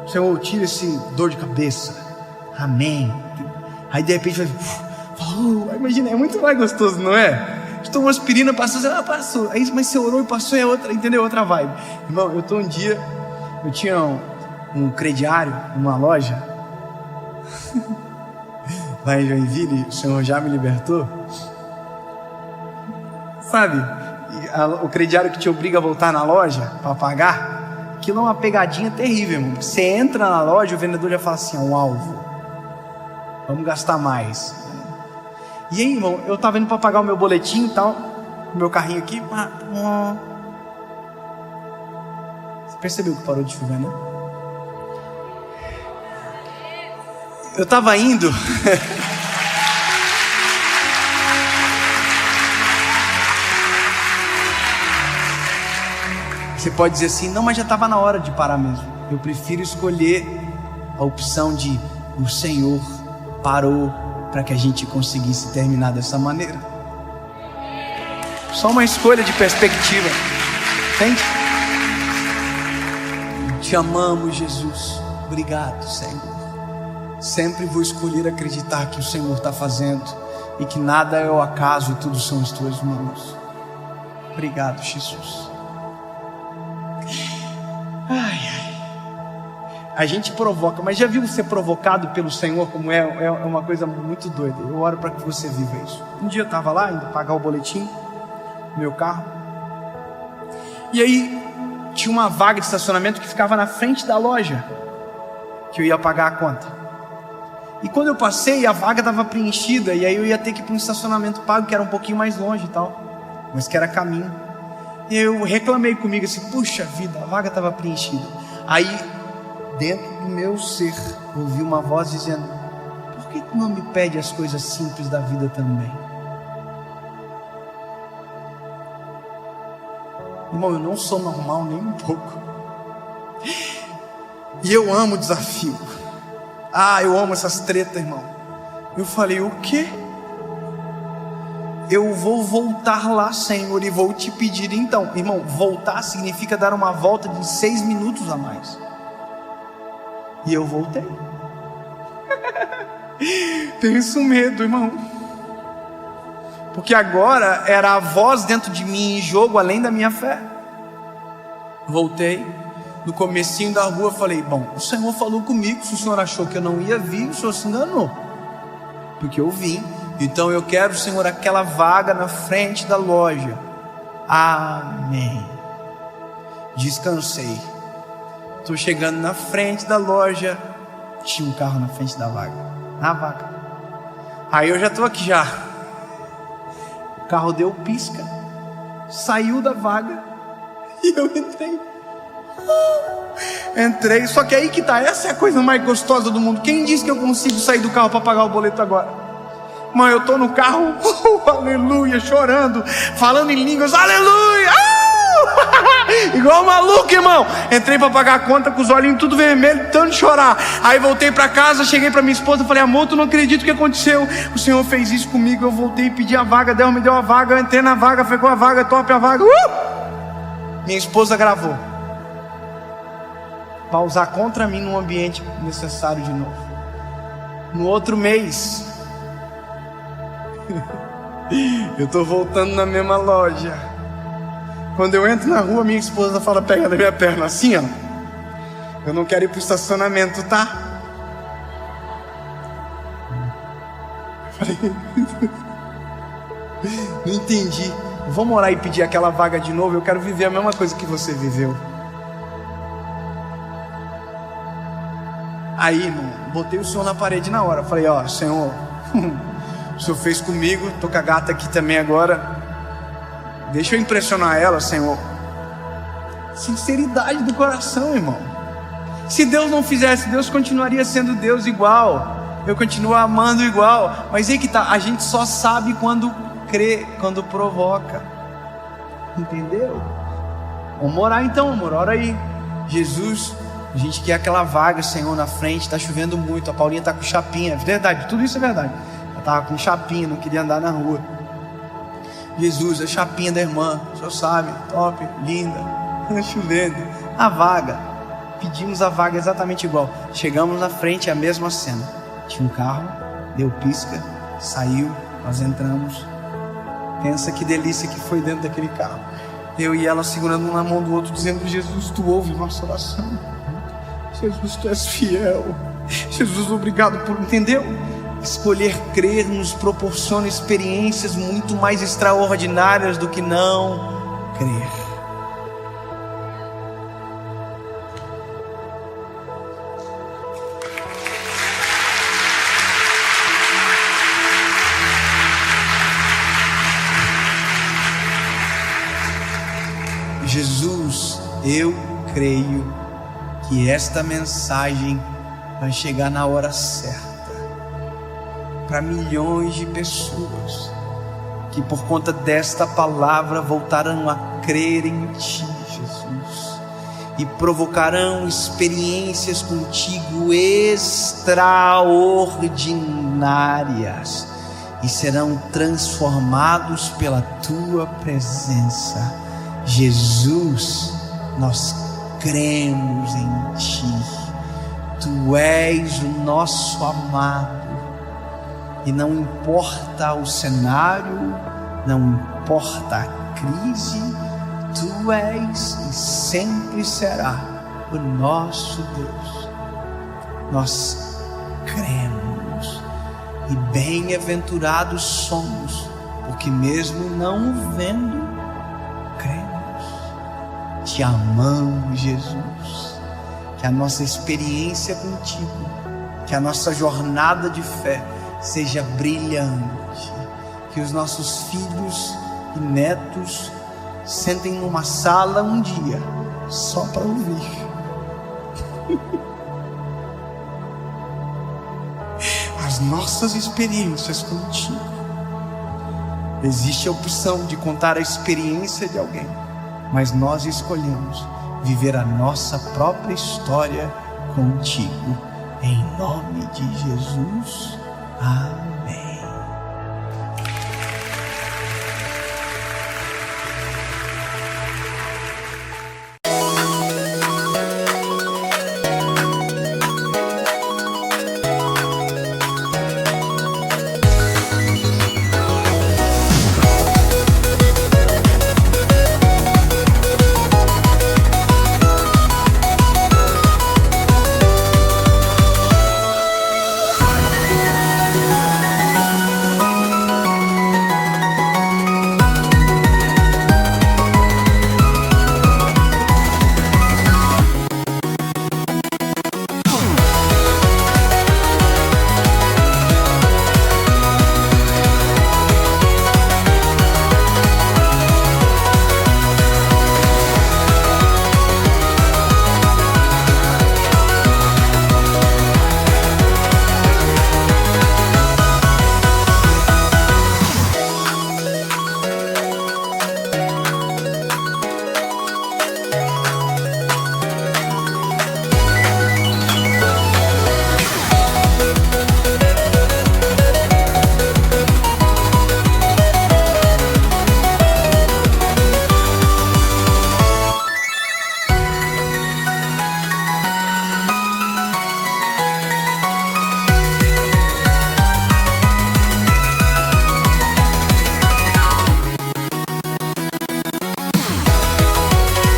Senhor, tira esse dor de cabeça. Amém. Aí de repente vai, imagina, é muito mais gostoso, não é? Você toma uma aspirina, passou, passou. Aí, mas você orou e passou, é outra, entendeu? Outra vibe. Irmão, eu tô um dia, eu tinha um crediário numa loja lá em Joinville, o Senhor já me libertou. Sabe, o crediário que te obriga a voltar na loja para pagar, aquilo é uma pegadinha terrível, irmão. Você entra na loja, o vendedor já fala assim: é um alvo, vamos gastar mais. E aí, irmão, eu tava indo para pagar o meu boletim e tal, o meu carrinho aqui. Você percebeu que parou de chover, né? Eu tava indo. Você pode dizer assim: não, mas já estava na hora de parar mesmo. Eu prefiro escolher a opção de o Senhor parou para que a gente conseguisse terminar dessa maneira. Só uma escolha de perspectiva, entende? Te amamos, Jesus. Obrigado, Senhor. Sempre vou escolher acreditar que o Senhor está fazendo e que nada é o acaso e tudo são as tuas mãos. Obrigado, Jesus. A gente provoca, mas já viu ser provocado pelo Senhor como é uma coisa muito doida. Eu oro para que você viva isso. Um dia eu estava lá, indo pagar o boletim no meu carro, e aí tinha uma vaga de estacionamento que ficava na frente da loja que eu ia pagar a conta. E quando eu passei, a vaga estava preenchida, e aí eu ia ter que ir para um estacionamento pago que era um pouquinho mais longe e tal, mas que era caminho. E eu reclamei comigo assim, puxa vida, a vaga estava preenchida. Aí dentro do meu ser, ouvi uma voz dizendo: por que tu não me pede as coisas simples da vida também? Irmão, eu não sou normal nem um pouco. E eu amo o desafio. Eu amo essas tretas, irmão. Eu falei: o quê? Eu vou voltar lá, Senhor, e vou te pedir então. Irmão, voltar significa dar uma volta de 6 minutos a mais. E eu voltei. Tenho isso medo, irmão. Porque agora era a voz dentro de mim em jogo, além da minha fé. Voltei. No comecinho da rua falei: bom, o Senhor falou comigo. Se o Senhor achou que eu não ia vir, o Senhor se enganou. Porque eu vim. Então eu quero, Senhor, aquela vaga na frente da loja. Amém. Descansei. Estou chegando na frente da loja. Tinha um carro na frente da vaga. Na vaga. Aí eu já estou aqui já. O carro deu pisca. Saiu da vaga. E eu entrei. Entrei. Só que aí que tá. Essa é a coisa mais gostosa do mundo. Quem disse que eu consigo sair do carro para pagar o boleto agora? Mãe, eu tô no carro, aleluia, chorando, falando em línguas, aleluia, igual maluco, irmão. Entrei para pagar a conta com os olhinhos tudo vermelho, tanto de chorar. Aí voltei para casa, cheguei para minha esposa, falei: amor, tu não acredita o que aconteceu? O Senhor fez isso comigo. Eu voltei e pedi a vaga, Deus me deu a vaga, eu entrei na vaga, pegou a vaga, top a vaga. Minha esposa gravou para usar contra mim num ambiente necessário de novo. No outro mês eu tô voltando na mesma loja. Quando eu entro na rua, minha esposa fala: pega na minha perna assim, ó. Eu não quero ir pro estacionamento, tá? Eu falei: não entendi. Vamos orar e pedir aquela vaga de novo. Eu quero viver a mesma coisa que você viveu. Aí, irmão, botei o Senhor na parede na hora. Falei: ó, Senhor, o Senhor fez comigo, tô com a gata aqui também agora. Deixa eu impressionar ela, Senhor. Sinceridade do coração, irmão. Se Deus não fizesse, Deus continuaria sendo Deus igual. Eu continuo amando igual. Mas aí que tá, a gente só sabe quando crê, quando provoca. Entendeu? Vamos orar então, amor, ora aí. Jesus, a gente quer aquela vaga, Senhor, na frente. Tá chovendo muito, a Paulinha tá com chapinha. Verdade, tudo isso é verdade. Ela estava com chapinha, não queria andar na rua. Jesus, a chapinha da irmã, o senhor sabe, top, linda, chovendo. A vaga, pedimos a vaga exatamente igual. Chegamos na frente, a mesma cena. Tinha um carro, deu pisca, saiu, nós entramos. Pensa que delícia que foi dentro daquele carro. Eu e ela segurando um na mão do outro, dizendo: Jesus, tu ouve nossa oração. Jesus, tu és fiel. Jesus, obrigado por... Entendeu? Escolher crer nos proporciona experiências muito mais extraordinárias do que não crer. Jesus, eu creio que esta mensagem vai chegar na hora certa para milhões de pessoas que por conta desta palavra voltarão a crer em Ti, Jesus, e provocarão experiências contigo extraordinárias e serão transformados pela Tua presença. Jesus, nós cremos em Ti. Tu és o nosso amado. E não importa o cenário, não importa a crise, Tu és e sempre será o nosso Deus. nós cremos. E bem-aventurados somos, porque mesmo não o vendo, cremos. Te amamos, Jesus. Que a nossa experiência contigo, que a nossa jornada de fé seja brilhante. Que os nossos filhos e netos sentem numa sala um dia só para ouvir as nossas experiências contigo. Existe a opção de contar a experiência de alguém, mas nós escolhemos viver a nossa própria história contigo. Em nome de Jesus. Amém.